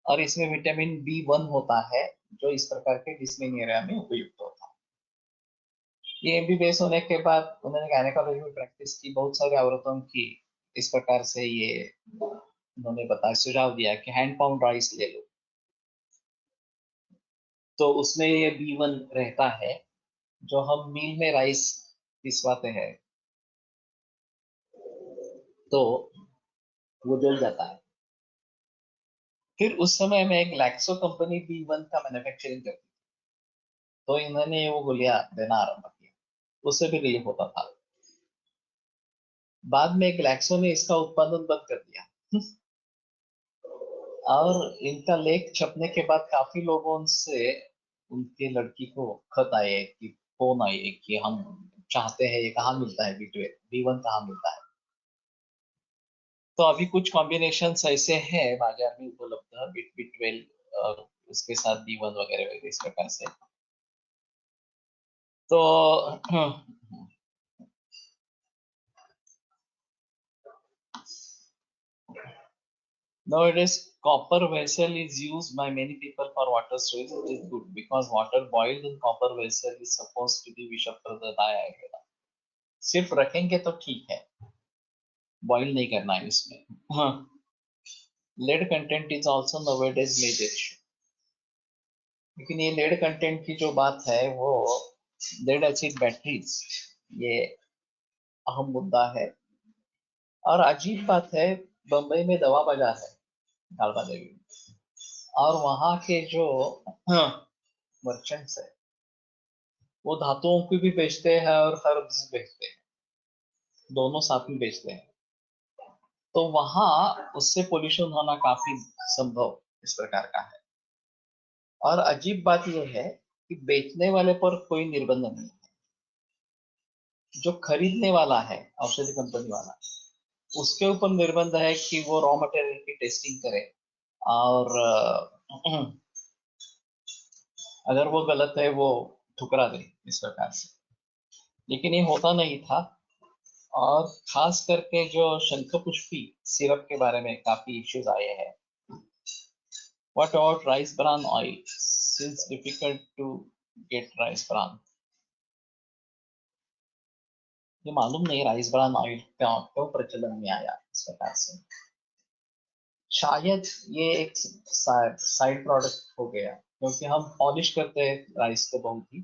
और इसमें विटामिन B1 होता है, जो इस प्रकार के डिस्मेनोरिया में उपयुक्त होता है। ये एमबीबीएस होने के बाद उन्होंने गायनेकोलॉजी में प्रैक्टिस की, बहुत सारी औरतों की इस प्रकार से ये उन्होंने बताया, सुझाव दिया कि हैंड पाउंड राइस ले लो, तो उसमें ये B1 रहता है। जो हम मील में राइस पिसवाते हैं तो वो जल जाता है। फिर उस समय में एक ग्लैक्सो कंपनी B1 का मैन्युफैक्चरिंग करती, तो इन्होंने वो गोलियां देना आरंभ किया, उससे भी रिलीफ होता था। बाद में ग्लैक्सो ने इसका उत्पादन बंद कर दिया और इनका लेख छपने के बाद काफी लोगों से उनके लड़की को खत आए, कि फोन आए कि हम चाहते हैं ये कहाँ मिलता है B12, B1 कहाँ मिलता है। तो अभी कुछ कॉम्बिनेशंस ऐसे हैं बाजार में उपलब्ध B12 और उसके साथ B1 वगैरह वगैरह इस प्रकार से। तो nowadays copper vessel is used by many people for water storage. It is good because water boiled in copper vessel is supposed to be विषप्रदायक है। सिर्फ रखेंगे तो ठीक है, बॉइल नहीं करना है इसमें। हाँ, lead content is also nowadays major issue. लेकिन ये लेड कंटेंट की जो बात है वो लेड एसिड बैटरीज, ये अहम मुद्दा है। और अजीब बात है, बम्बई में दवा बाजार है कालका देवी में, और वहाँ के जो मर्चेंट्स है वो धातुओं की भी बेचते हैं और हर्ब्स बेचते हैं, दोनों साथ में बेचते हैं। तो वहाँ उससे पोल्यूशन होना काफी संभव इस प्रकार का है। और अजीब बात यह है कि बेचने वाले पर कोई निर्बंध नहीं है, जो खरीदने वाला है औषधि कंपनी वाला उसके ऊपर निर्बंध है कि वो रॉ मटेरियल की टेस्टिंग करे, और अगर वो गलत है वो ठुकरा दे इस प्रकार से। लेकिन ये होता नहीं था। और खास करके जो शंखपुष्पी सिरप के बारे में काफी इश्यूज आए हैं। What about rice bran oil, since difficult to get rice bran. ये मालूम नहीं राइस ब्रान ऑयल क्यों प्रचलन में आया इस प्रकार से। शायद ये एक साइड प्रोडक्ट हो गया, क्योंकि हम पॉलिश करते हैं राइस को बहुत ही,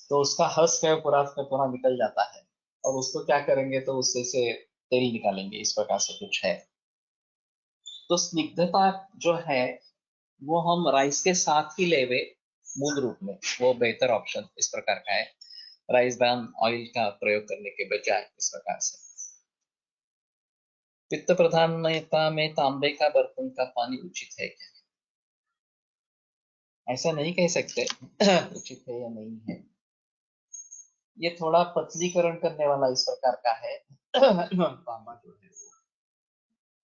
तो उसका हस्क है पूरा का पूरा निकल जाता है, और उसको क्या करेंगे तो उससे से तेल निकालेंगे, इस प्रकार से कुछ है। तो स्निग्धता जो है वो हम राइस के साथ ही लेवे मूल रूप में, वो बेहतर ऑप्शन इस प्रकार का है राइस ब्रान ऑयल का प्रयोग करने के बजाय इस प्रकार से। पित्त प्रधानता में तांबे का बर्तन का पानी उचित है क्या? ऐसा नहीं कह सकते उचित है या नहीं है, ये थोड़ा पतलीकरण करने वाला इस प्रकार का है तांबा जो है वो,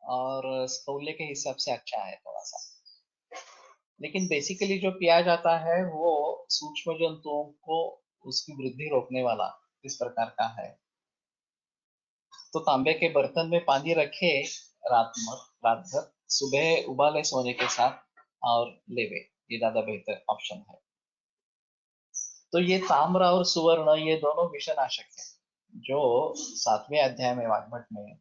और स्थूल्य के हिसाब से अच्छा है थोड़ा सा। लेकिन बेसिकली जो पिया जाता है वो सूक्ष्म जंतुओं को उसकी वृद्धि रोकने वाला इस प्रकार का है। तो तांबे के बर्तन में पानी रखे रात भर, सुबह उबाले सोने के साथ और लेवे, ये ज्यादा बेहतर ऑप्शन है। तो ये ताम्र और सुवर्ण ये दोनों विषनाशक है, जो 7वें अध्याय में वाग्भट में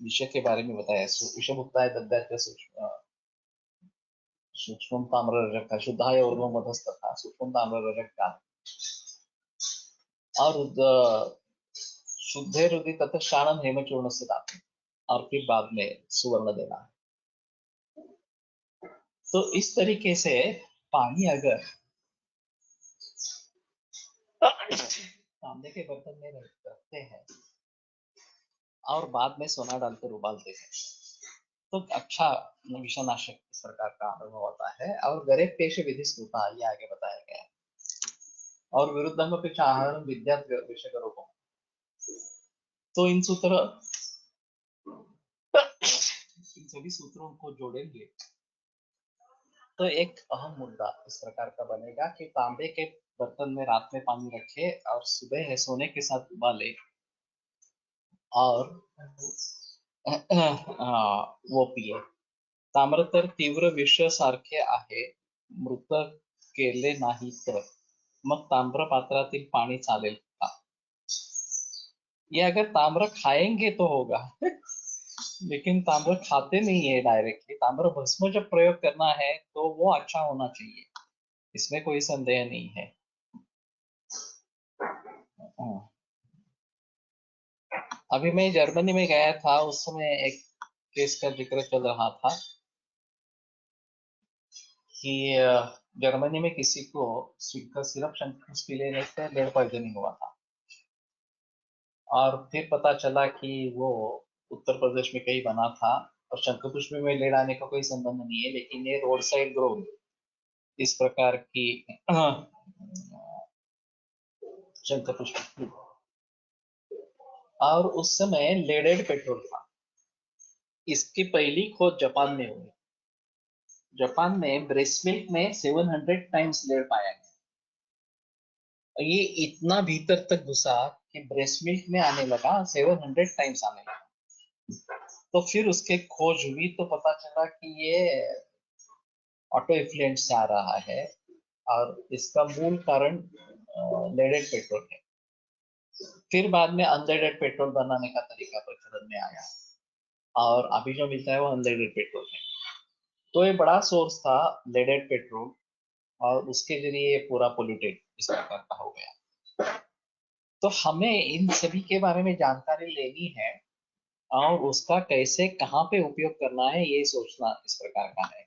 विषय के बारे में बताया। विषभुक्ताय दद्यात् सूक्ष्म ताम्र रजक का शुद्धाय ऊर्ध्व मधस्थ था सूक्ष्म ताम्र रजक का, और शुद्धे रुदि तथा शानम हेमचूर्ण से दाते, और फिर बाद में सुवर्ण देना है। तो इस तरीके से पानी अगर तांबे के बर्तन में रखते हैं और बाद में सोना डालकर उबालते हैं तो अच्छा विषनाशक इस प्रकार का अनुभव होता है। और गरे पेश विधि स्तूता, ये आगे बताया गया है। और विरुद्धम पे आहार विद्या विषय रूपम। तो इन सभी सूत्रों को जोड़ेंगे तो एक अहम मुद्दा इस प्रकार का बनेगा कि तांबे के बर्तन में रात में पानी रखे और सुबह है सोने के साथ उबाले, और वो पिए। ताम्र तर तीव्र विष सारखे आहे, मृत केले नाही तर मग ताम्र पात्रातील पाणी चालेल का? ये अगर ताम्र खाएंगे तो होगा लेकिन ताम्र खाते नहीं है डायरेक्टली। ताम्र भस्म जब प्रयोग करना है तो वो अच्छा होना चाहिए, इसमें कोई संदेह नहीं है। अभी मैं जर्मनी में गया था, उस समय एक केस का जिक्र चल रहा था कि जर्मनी में किसी को सिरप शंखपुष्पी लेने से लेड पॉइजनिंग हुआ था, और फिर पता चला कि वो उत्तर प्रदेश में कहीं बना था, और शंखपुष्पी में लेड आने का कोई संबंध नहीं है, लेकिन ये रोड साइड ग्रो इस प्रकार की शंखपुष्पी और उस समय लेडेड पेट्रोल था। इसकी पहली खोज जापान में हुई। जापान में ब्रेस्ट मिल्क में 700 टाइम्स लेड पाया गया। और ये इतना भीतर तक घुसा कि ब्रेस्ट मिल्क में आने लगा, 700 टाइम्स आने लगा। तो फिर उसके खोज हुई तो पता चला कि ये ऑटो इफ्लुएंट से आ रहा है और इसका मूल कारण लेडेड पेट्रोल है। फिर बाद में अनलेडेड पेट्रोल बनाने का तरीका प्रचलन में आया और अभी जो मिलता है वो अनलेडेड पेट्रोल है। तो ये बड़ा सोर्स था लेडेड पेट्रोल और उसके जरिए ये पूरा पोल्यूटेड इस प्रकार का हो गया। तो हमें इन सभी के बारे में जानकारी लेनी है और उसका कैसे कहाँ पे उपयोग करना है ये सोचना इस प्रकार का है।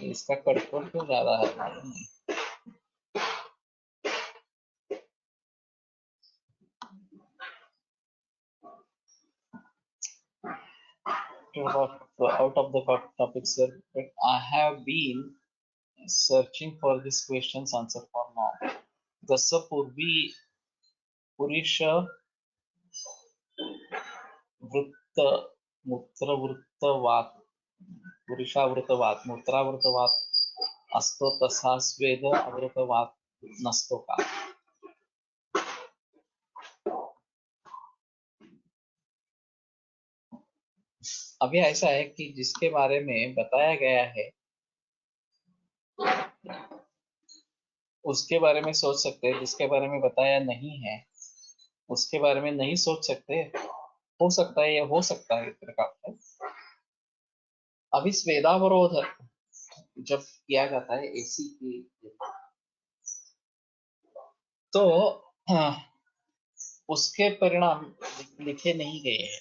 इसका कंट्रोल क्यों ज्यादा है मालूम नहीं। Out of the topic, sir, but I have been searching for this question's answer for now. जसं पूर्वी पुरुष वृत्त मूत्रवृत्तवात पुरुषावृतवात मूत्रावृतवात असतो तसा स्वेद अवृतवात नसतो का? अभी ऐसा है कि जिसके बारे में बताया गया है उसके बारे में सोच सकते हैं, जिसके बारे में बताया नहीं है उसके बारे में नहीं सोच सकते। हो सकता है, या हो सकता है इस प्रकार से। अभी स्वेदावरोध जब किया जाता है एसी की, तो हाँ, उसके परिणाम लिखे नहीं गए हैं।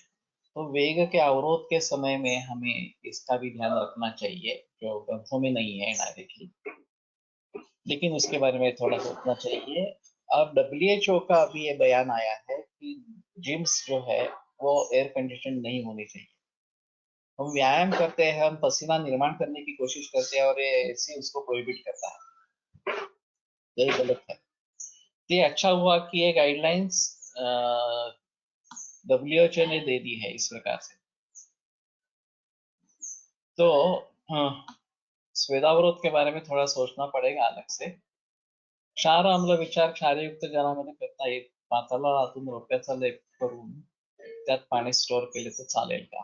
तो वेग के अवरोध के समय में हमें इसका भी ध्यान रखना चाहिए, जो ग्रंथों में नहीं है डायरेक्टली, लेकिन उसके बारे में थोड़ा सोचना चाहिए। अब WHO का अभी ये बयान आया है कि जिम्स जो है वो एयर कंडीशन नहीं होनी चाहिए। हम व्यायाम करते हैं, हम पसीना निर्माण करने की कोशिश करते हैं और ये एसी उसको प्रोहिबिट करता है। यही गलत है। ये अच्छा हुआ कि ये गाइडलाइंस WHO ने दे दी है इस प्रकार से। तो स्वेदावरोध के बारे में थोड़ा सोचना पडेगा अलग से। क्षार आम्ल विचार क्षारयुक्त जलामध्ये करता येईल. पाताला आतून रोप्याचा लेप करून त्यात पाणी स्टोर केले तर चालेल का?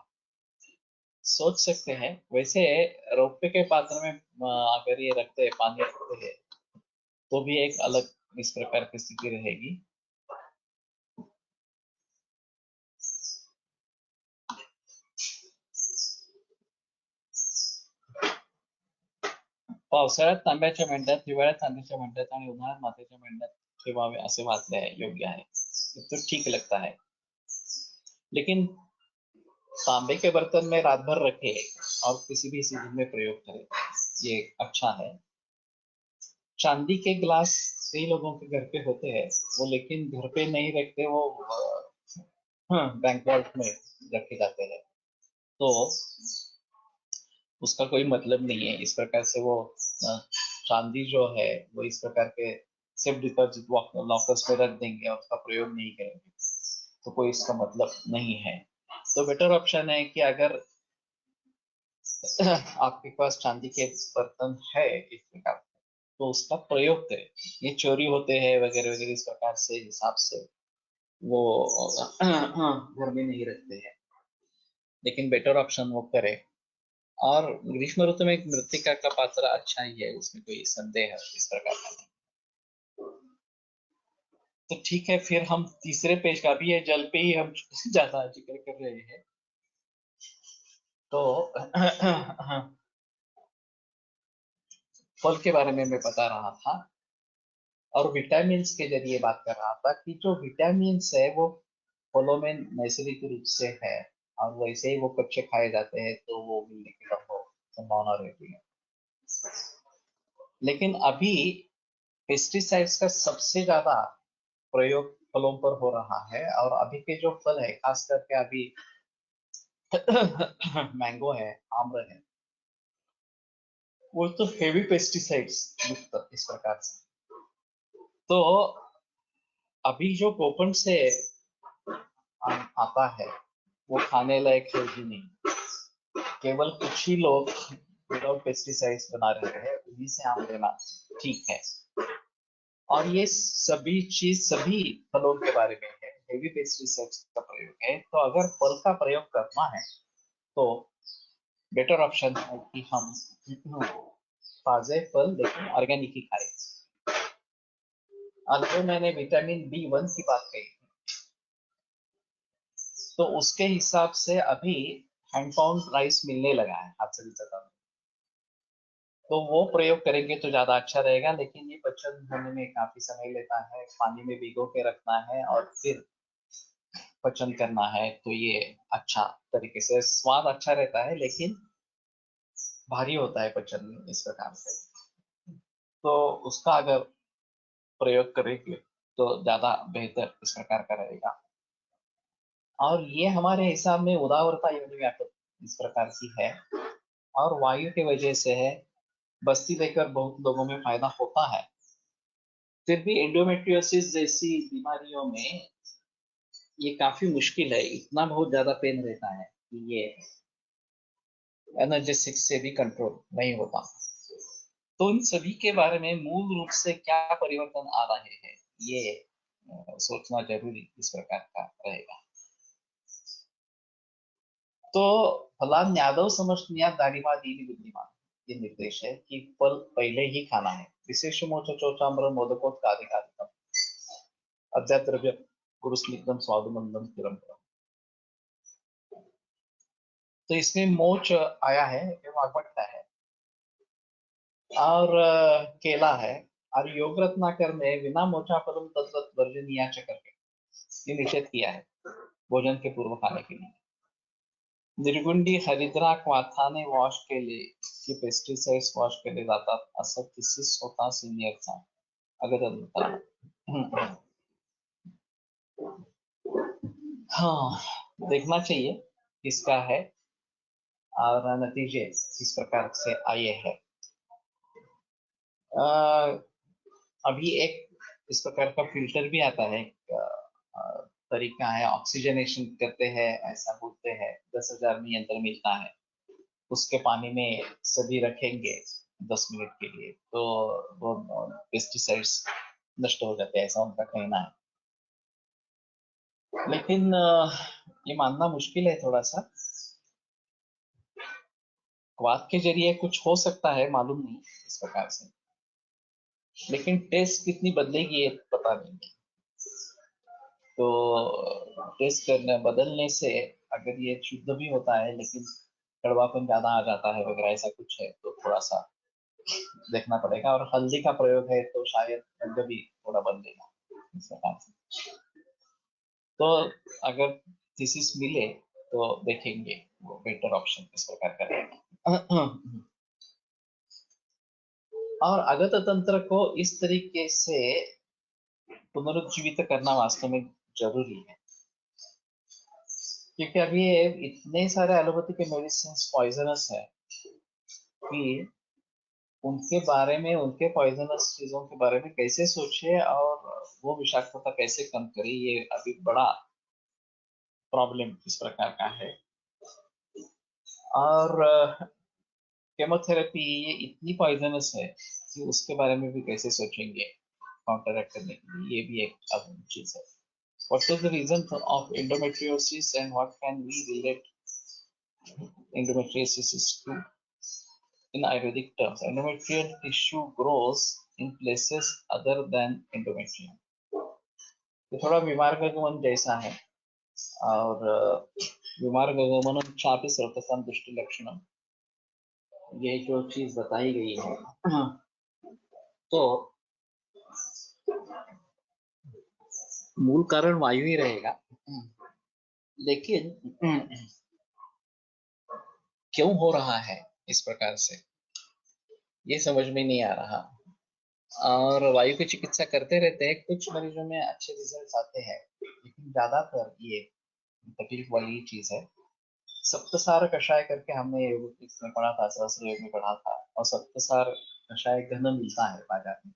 सोच सकते हैं। वैसे रोपे के पात्र में अगर ये रखते हैं, पानी रखते हैं, तो भी एक अलग इस प्रकार की स्थिति रहेगी। पावसाळ्यात तांब्याच्या मेंढ्यात, हिवाळ्यात चांदीच्या मेंढ्यात आणि उन्हाळ्यात मातीच्या मेंढ्यात ठेवावे असे वाचले आहे, योग्य आहे। तो ठीक लगता है, लेकिन तांबे के बर्तन में रात भर रखे और किसी भी सीजन में प्रयोग करें, ये अच्छा है। चांदी के गिलास कई लोगों के घर पे होते हैं, वो लेकिन घर पे नहीं रखते, वो बैंक वॉल्ट में रखे जाते हैं। तो उसका कोई मतलब नहीं है। इस प्रकार से वो चांदी जो है वो इस प्रकार के सेफ डिपॉजिट लॉकर्स में रख देंगे और उसका प्रयोग नहीं करेंगे, तो कोई इसका मतलब नहीं है। तो बेटर ऑप्शन है कि अगर आपके पास चांदी के बर्तन है इस प्रकार, तो उसका प्रयोग करें। ये चोरी होते हैं वगैरह वगैरह, इस प्रकार से हिसाब से वो घर में नहीं रखते हैं, लेकिन बेटर ऑप्शन वो करे। और ग्रीष्म ऋतु में मृत्तिका का पात्र अच्छा ही है, उसमें कोई संदेह इस प्रकार का नहीं। तो ठीक है, फिर हम तीसरे पेज का भी है, जल पे ही हम ज्यादा जिक्र कर रहे हैं। तो फल के बारे में मैं बता रहा था और विटामिन के जरिए बात कर रहा था कि जो विटामिन है वो फलों में नैसर्गिक रूप से है और वैसे ही वो कच्चे खाए जाते हैं, तो वो मिलने की संभावना रहती है। लेकिन अभी पेस्टिसाइड्स का सबसे ज्यादा प्रयोग फलों पर हो रहा है और अभी के जो फल है, खास करके अभी मैंगो है, आम्र है, वो तो हेवी पेस्टिसाइड्स युक्त इस प्रकार से। तो अभी जो कोपन से आता है वो खाने लायक है ही नहीं। केवल कुछ ही लोग विदाउट पेस्टिसाइड्स बना रहे हैं, उन्हीं से आम लेना ठीक है। और ये सभी चीज सभी फलों के बारे में है, हेवी पेस्टिसाइड्स का प्रयोग है। तो अगर फल का प्रयोग करना है तो बेटर ऑप्शन है कि हम ताजे फल लेकिन ऑर्गेनिक ही खाएं। और जो मैंने विटामिन B1 की बात कही, तो उसके हिसाब से अभी हैंड पाउंड राइस मिलने लगा है हाथ से भी ज्यादा। तो वो प्रयोग करेंगे तो ज्यादा अच्छा रहेगा, लेकिन ये पचन होने में काफी समय लेता है, पानी में भिगो के रखना है और फिर पचन करना है। तो ये अच्छा तरीके से, स्वाद अच्छा रहता है लेकिन भारी होता है पचन इस प्रकार से। तो उसका अगर प्रयोग करेंगे तो ज्यादा बेहतर इस प्रकार का रहेगा। और ये हमारे हिसाब में उदावरता योनि व्यापक इस प्रकार की है और वायु की वजह से है। बस्ती लेकर बहुत लोगों में फायदा होता है, फिर भी एंडोमेट्रियोसिस जैसी बीमारियों में ये काफी मुश्किल है, इतना बहुत ज्यादा पेन रहता है कि ये एनर्जेसिक से भी कंट्रोल नहीं होता। तो इन सभी के बारे में मूल रूप से क्या परिवर्तन आ रहे हैं, ये सोचना जरूरी इस प्रकार का रहेगा। तो फलान यादव समजण्यात दाढीमा देवी बुद्धिमान, ये निर्देश है कि फल पहले ही खाना है। विशेष मोच चोचाम्र मोदकोत्कादिकादिकम अध्याद्रव्य गुरुस्निग्धम स्वादुमंदम स्थिरम। तो इसमें मोच आया है, ये वाग्भट है, और केला है। और योग रत्नाकर ने बिना मोचा फलम तद्वत वर्जनीया च करके ये निषेध किया है भोजन के पूर्व खाने के लिए। निर्गुंडी हरिद्राक वाथाने वॉश केले की पेस्टिसाइड्स वॉश केले जातात असं थिसिस होता सिनियरचा अगरता। हाँ, देखना चाहिए किसका है और नतीजे इस प्रकार से आए हैं। अभी एक इस प्रकार का फिल्टर भी आता है, तरीका है, ऑक्सीजनेशन करते हैं ऐसा बोलते हैं, 10,000 में यंत्र मिलता है, उसके पानी में सभी रखेंगे 10 मिनट के लिए तो वो पेस्टिसाइड्स नष्ट हो जाते हैं, ऐसा उनका कहना है। लेकिन ये मानना मुश्किल है थोड़ा सा। क्वाथ के जरिए कुछ हो सकता है, मालूम नहीं इस प्रकार से, लेकिन टेस्ट कितनी बदलेगी ये पता नहीं। तो टेस्ट करने बदलने से अगर ये शुद्ध भी होता है लेकिन कड़वापन ज्यादा आ जाता है वगैरह ऐसा कुछ है तो थोड़ा सा देखना पड़ेगा। और हल्दी का प्रयोग है तो शायद रंग भी थोड़ा बदलेगा इस प्रकार से। तो अगर थीसिस मिले तो देखेंगे, वो बेटर ऑप्शन इस प्रकार का रहेगा। और अगत तंत्र को इस तरीके से पुनरुज्जीवित करना वास्तव में जरूरी है, क्योंकि अभी ये इतने सारे एलोपैथी के मेडिसिन पॉइजनस है कि उनके बारे में, उनके पॉइजनस चीजों के बारे में कैसे सोचे और वो विषाक्तता कैसे कम करे, ये अभी बड़ा प्रॉब्लम इस प्रकार का है। और केमोथेरेपी ये इतनी पॉइजनस है कि उसके बारे में भी कैसे सोचेंगे काउंटरएक्ट करने के लिए, ये भी एक अहम चीज है। What is the reason of endometriosis and what can we relate endometriosis to? In Ayurvedic terms, endometrial tissue grows in places other than endometrium. ये थोड़ा बीमार गगमन जैसा है, और बीमार गगमन चापी सर्वप्रथम दृष्टि लक्षणम, ये जो चीज बताई गई है तो मूल कारण वायु ही रहेगा। लेकिन क्यों हो रहा है इस प्रकार से ये समझ में नहीं आ रहा। और वायु की चिकित्सा करते रहते हैं, कुछ मरीजों में अच्छे रिजल्ट आते हैं, लेकिन ज्यादातर ये तकलीफ वाली चीज है। सप्तसार कषाय करके हमने योग में पढ़ा था, सहस्त्र योग में पढ़ा था, और सप्तसार कषाय घन मिलता है बाजार में,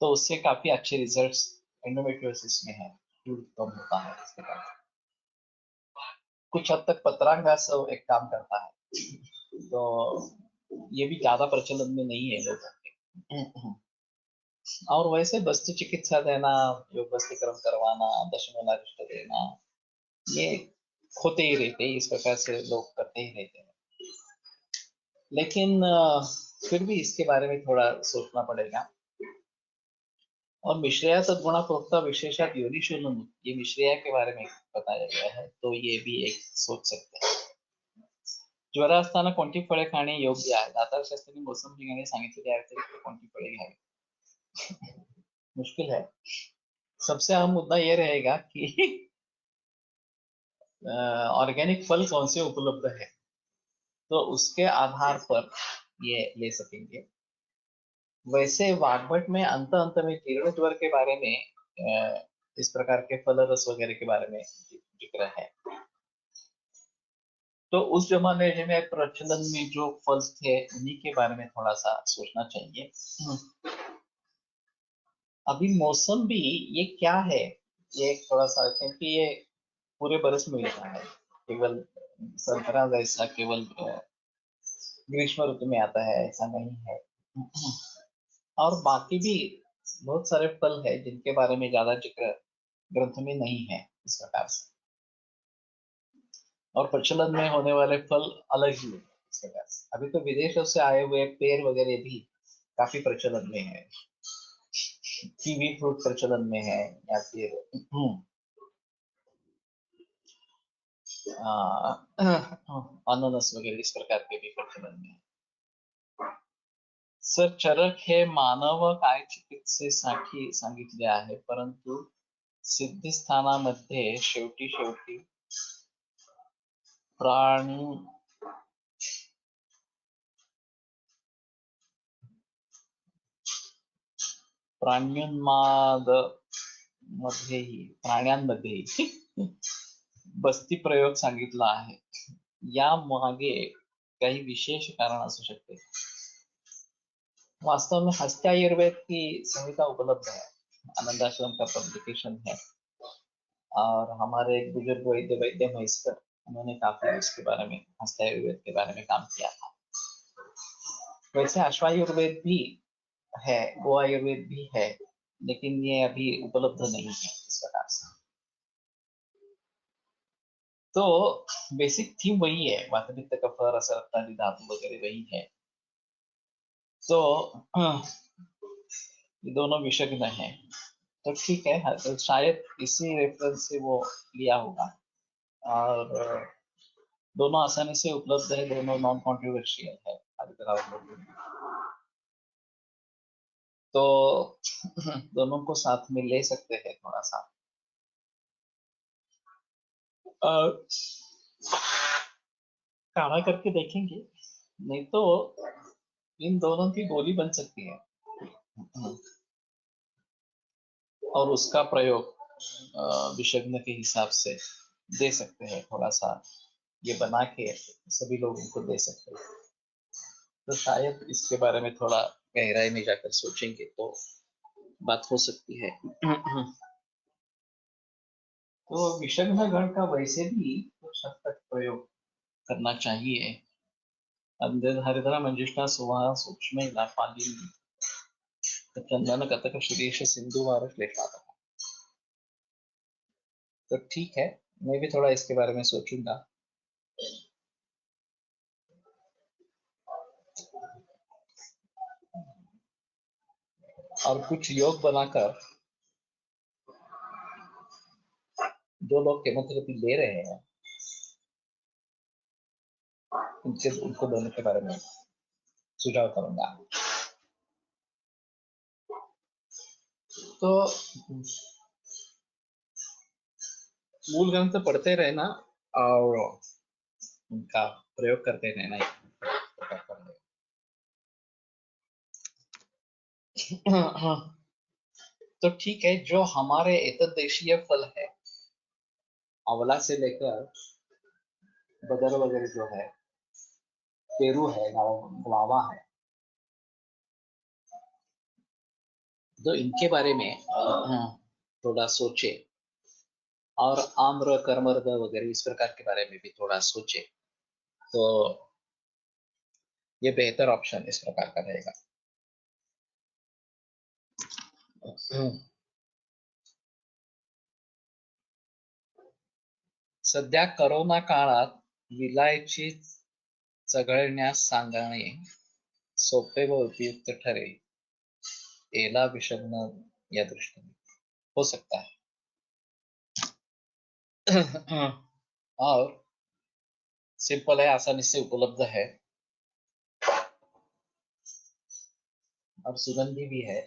तो उससे काफी अच्छे रिजल्ट्स एंडोमेट्रियोसिस में है, दूध कम होता है इस प्रकार। कुछ हद तक पत्रांगास्व एक काम करता है, तो ये भी ज्यादा प्रचलन में नहीं है लोगों के। और वैसे वस्तु चिकित्सा देना, योग वस्तीकरण करवाना, दशमूलारिष्ट देना, ये होते ही रहते हैं, इस प्रकार से लोग करते ही रहते हैं। लेकिन फिर भी इसके बारे में थोड़ा सोचना पड़ेगा। और मिश्रया सद्गुणा प्रोक्ता विशेषात योनिशोनुम, ये मिश्रया के बारे में बताया गया है, तो ये भी एक सोच सकते हैं। ज्वर असताना कोणती फळे खाणे योग्य आहे? दातारशास्त्राने मोसंबी घेणे सांगितलेले आहे, तरी कोणती फळे घ्यावी? मुश्किल है। सबसे अहम मुद्दा ये रहेगा कि ऑर्गेनिक फल कौन से उपलब्ध है, तो उसके आधार पर ये ले सकेंगे। वैसे वाग्भट में अंत में जीर्ण ज्वर के बारे में इस प्रकार के फल रस वगैरह के बारे में जिक्र है। तो उस जमाने में प्रचलन में जो फल थे उन्हीं के बारे में थोड़ा सा सोचना चाहिए। अभी मौसम्बी ये क्या है, ये थोड़ा सा, क्योंकि ये पूरे बरस में मिलता है, केवल संतरा जैसा केवल ग्रीष्म ऋतु में आता है ऐसा नहीं है। और बाकी भी बहुत सारे फल है जिनके बारे में ज्यादा जिक्र ग्रंथ में नहीं है इस प्रकार से, और प्रचलन में होने वाले फल अलग ही है इस प्रकार से। अभी तो विदेशों से आए हुए पेड़ वगैरह भी काफी प्रचलन में है, कीवी फ्रूट प्रचलन में है, या फिर अनानास वगैरह इस प्रकार के भी प्रचलन में है। सर, चरक हे मानव काय चिकित्सेसाठी सांगितले आहे, परंतु सिद्धिस्थानामध्ये शेवटी प्राणी प्राण्योन्माद प्राण्यांमध्येही बस्ती प्रयोग सांगितला आहे, या मागे काही विशेष कारण असू शकते। वास्तव में हस्ती आयुर्वेद की संहिता उपलब्ध है, आनंदाश्रम का पब्लिकेशन है, और हमारे एक बुजुर्ग वैद्य महेश्वर, उन्होंने काफी इसके बारे में, हस्ती आयुर्वेद के बारे में काम किया था। वैसे अश्वायुर्वेद भी है, गो आयुर्वेद भी है, लेकिन ये अभी उपलब्ध नहीं है इस प्रकार से। तो बेसिक थीम वही है, वातपित्त कफ रस रक्त आदि धातु वगैरह वही है। तो ये दोनों विषज्ञ हैं, तो ठीक है, तो शायद इसी रेफरेंस से वो लिया होगा। और दोनों आसानी से उपलब्ध है, दोनों नॉन कॉन्ट्रोवर्शियल है तो दोनों को साथ में ले सकते हैं थोड़ा सा। काढ़ा करके देखेंगे, नहीं तो इन दोनों की गोली बन सकती है, और उसका प्रयोग विषज्ञ के हिसाब से दे सकते हैं, थोड़ा सा ये बना के सभी लोगों को दे सकते हैं। तो शायद इसके बारे में थोड़ा गहराई में जाकर सोचेंगे तो बात हो सकती है। तो विषज्ञ गण का वैसे भी कुछ हद तक प्रयोग करना चाहिए। हरिधरा मंजुषा सुहा सूक्ष्म पाली चंदन कथक श्रीश सिंधु वार श्लेषात। तो ठीक है, मैं भी थोड़ा इसके बारे में सोचूंगा। और कुछ योग बनाकर जो लोग केमोथेरेपी ले रहे हैं उनको देने के बारे में सुझाव करूंगा। तो मूल ग्रंथ पढ़ते रहना और उनका प्रयोग करते रहना। तो ठीक है, जो हमारे एतद्देशीय फल है, आंवला से लेकर बदर वगैरह जो है, पेरू है, गुआवा है, तो इनके बारे में थोड़ा सोचे और आम्र कर्मर्द वगैरह इस प्रकार के बारे में भी थोड़ा सोचे तो ये बेहतर ऑप्शन इस प्रकार का रहेगा। सध्या कोरोना काळात विलायची चघळण्यास सांगणे सोपे व उपयुक्त ठरेल, एला विषग्न या दृष्टीने हो सकता है। और सिंपल है, आसानी से उपलब्ध है और सुगंधी भी है।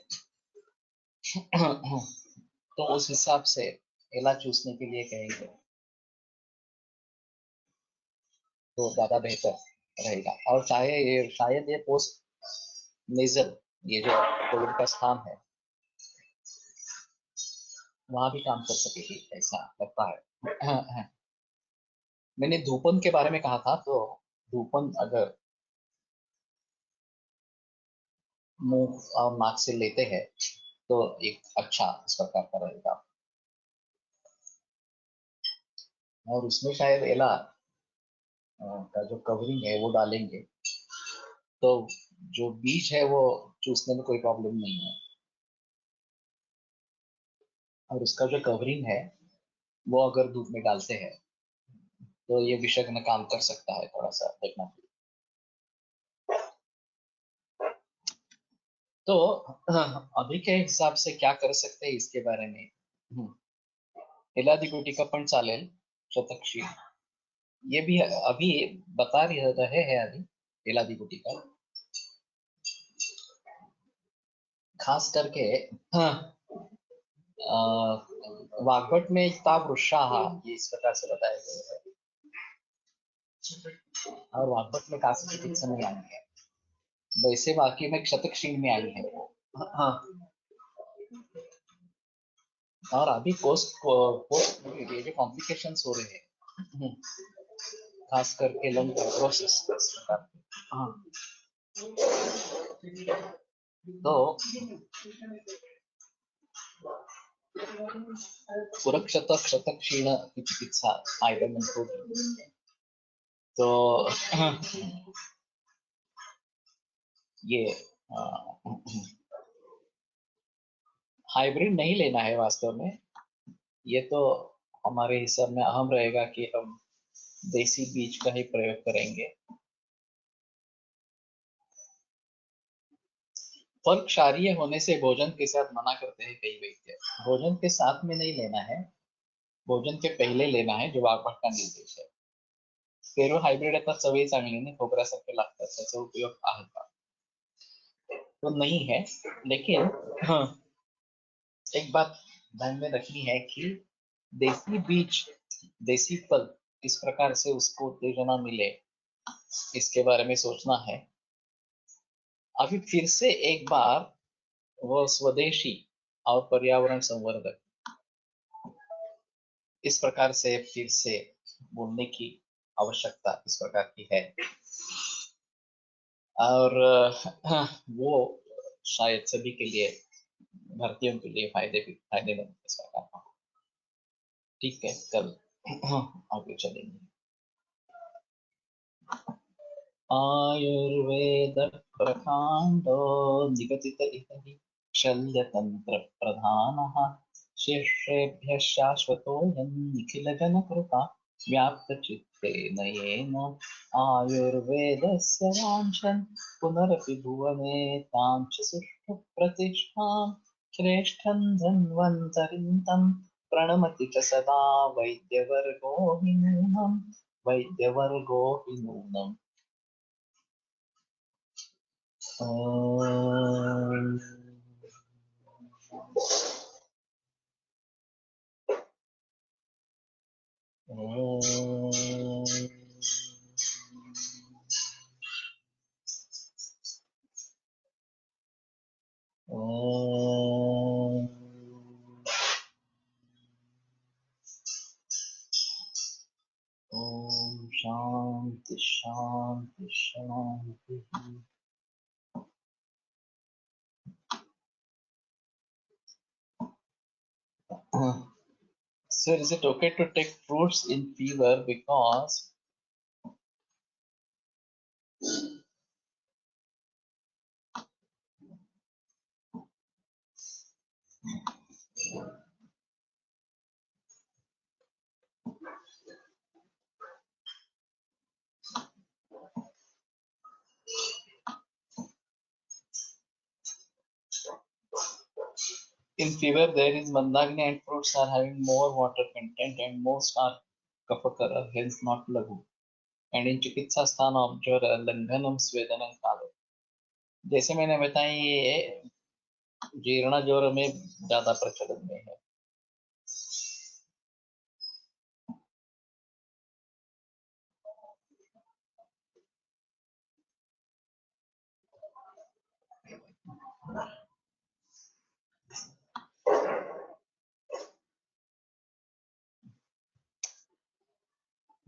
तो उस हिसाब से एला चूसने के लिए कहेंगे तो ज्यादा बेहतर रहेगा। और चाहे ये शायद ये पोस्ट नेजल ये जो कोविड का स्थान है वहां भी काम कर सकेगी ऐसा लगता है। मैंने धूपन के बारे में कहा था, तो धूपन अगर मुंह और नाक से लेते हैं तो एक अच्छा इस प्रकार का रहेगा। और उसमें शायद एला का जो कवरिंग है वो डालेंगे तो जो बीज है वो चूसने में कोई प्रॉब्लम नहीं है। और उसका जो कवरिंग है वो अगर दूध में डालते हैं तो ये विषग्न काम कर सकता है, थोड़ा सा देखना। तो अभी के हिसाब से क्या कर सकते हैं इसके बारे में, एलादी गुटिका पण चालेल, शतक्षी ये भी अभी बता रहे हैं अभी एलादी गुटिका खास करके। हाँ, वाग्भट में तावृषाः ये इस प्रकार से बताया गया है और वाग्भट में काशी चिकित्सा में आई है, वैसे बाकी में शतक्षीण में आई है वो। हाँ, और अभी पोस्ट ये जो कॉम्प्लिकेशंस हो रहे हैं खास करके लंग फाइब्रोसिस हाँ, तो सुरक्षित क्षतक क्षीण की चिकित्सा फायदेमंद होगी। तो ये हाइब्रिड नहीं लेना है वास्तव में, ये तो हमारे हिसाब में अहम रहेगा कि हम देसी बीज का ही प्रयोग करेंगे। फल क्षारीय होने से भोजन के साथ मना करते हैं कई वैद्य। भोजन के साथ में नहीं लेना है, भोजन के पहिले लेना है, जो वाग्भट का निर्देश है। पेरू हायब्रिड आता चवही चांगली नाही, खोबऱ्यासारखे लागतात, त्याचा उपयोग आहे का? तो नहीं है, लेकिन हाँ, एक बात ध्यान में रखनी है कि देसी बीज, देसी फल किस प्रकार से उसको उत्तेजना मिले इसके बारे में सोचना है। अभी फिर से एक बार वो स्वदेशी और पर्यावरण संवर्धक इस प्रकार से फिर से बोलने की आवश्यकता इस प्रकार की है। और वो शायद सभी के लिए, भारतीयों के लिए फायदेमंद इस प्रकार का। ठीक है, कल आगे चलेंगे। आयुर्वेद प्रकांडो निगदित इति शल्यतंत्र प्रधानः शिष्येभ्यः शाश्वतोऽयं निखिलजनकृता व्याप्तचित्तेन येन आयुर्वेदस्य वाञ्छन् पुनरपि भुवने तां च सुष्ठुप्रतिष्ठां श्रेष्ठं धन्वन्तरिं तं प्रणमति च सदा वैद्यवर्गो हि नूनम्, वैद्यवर्गो हि नूनम्। Om. Om. Om. Om Shanti Shanti Shanti। So is it okay to take fruits in fever because in fever there is mandagni and fruits are having more water content and most are kapakara, hence not lagu. And in चिकित्सा स्थान objure लंघनम स्वेदनम कालो. जैसे मैंने बताया ये जीर्ण ज्वर में ज्यादा प्रचलन में है.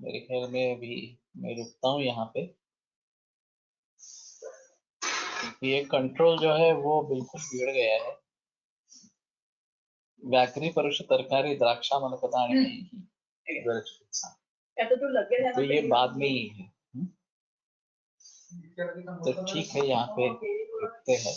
मेरे ख्याल में अभी मैं रुकता हूँ यहाँ पे. ये कंट्रोल जो है वो बिल्कुल बिगड़ गया है. व्याघ्री परुष तरकारी द्राक्षा मनपदानी ज्वर चिकित्सा तो ये बाद में ही है. तो ठीक है यहाँ पे रुकते हैं.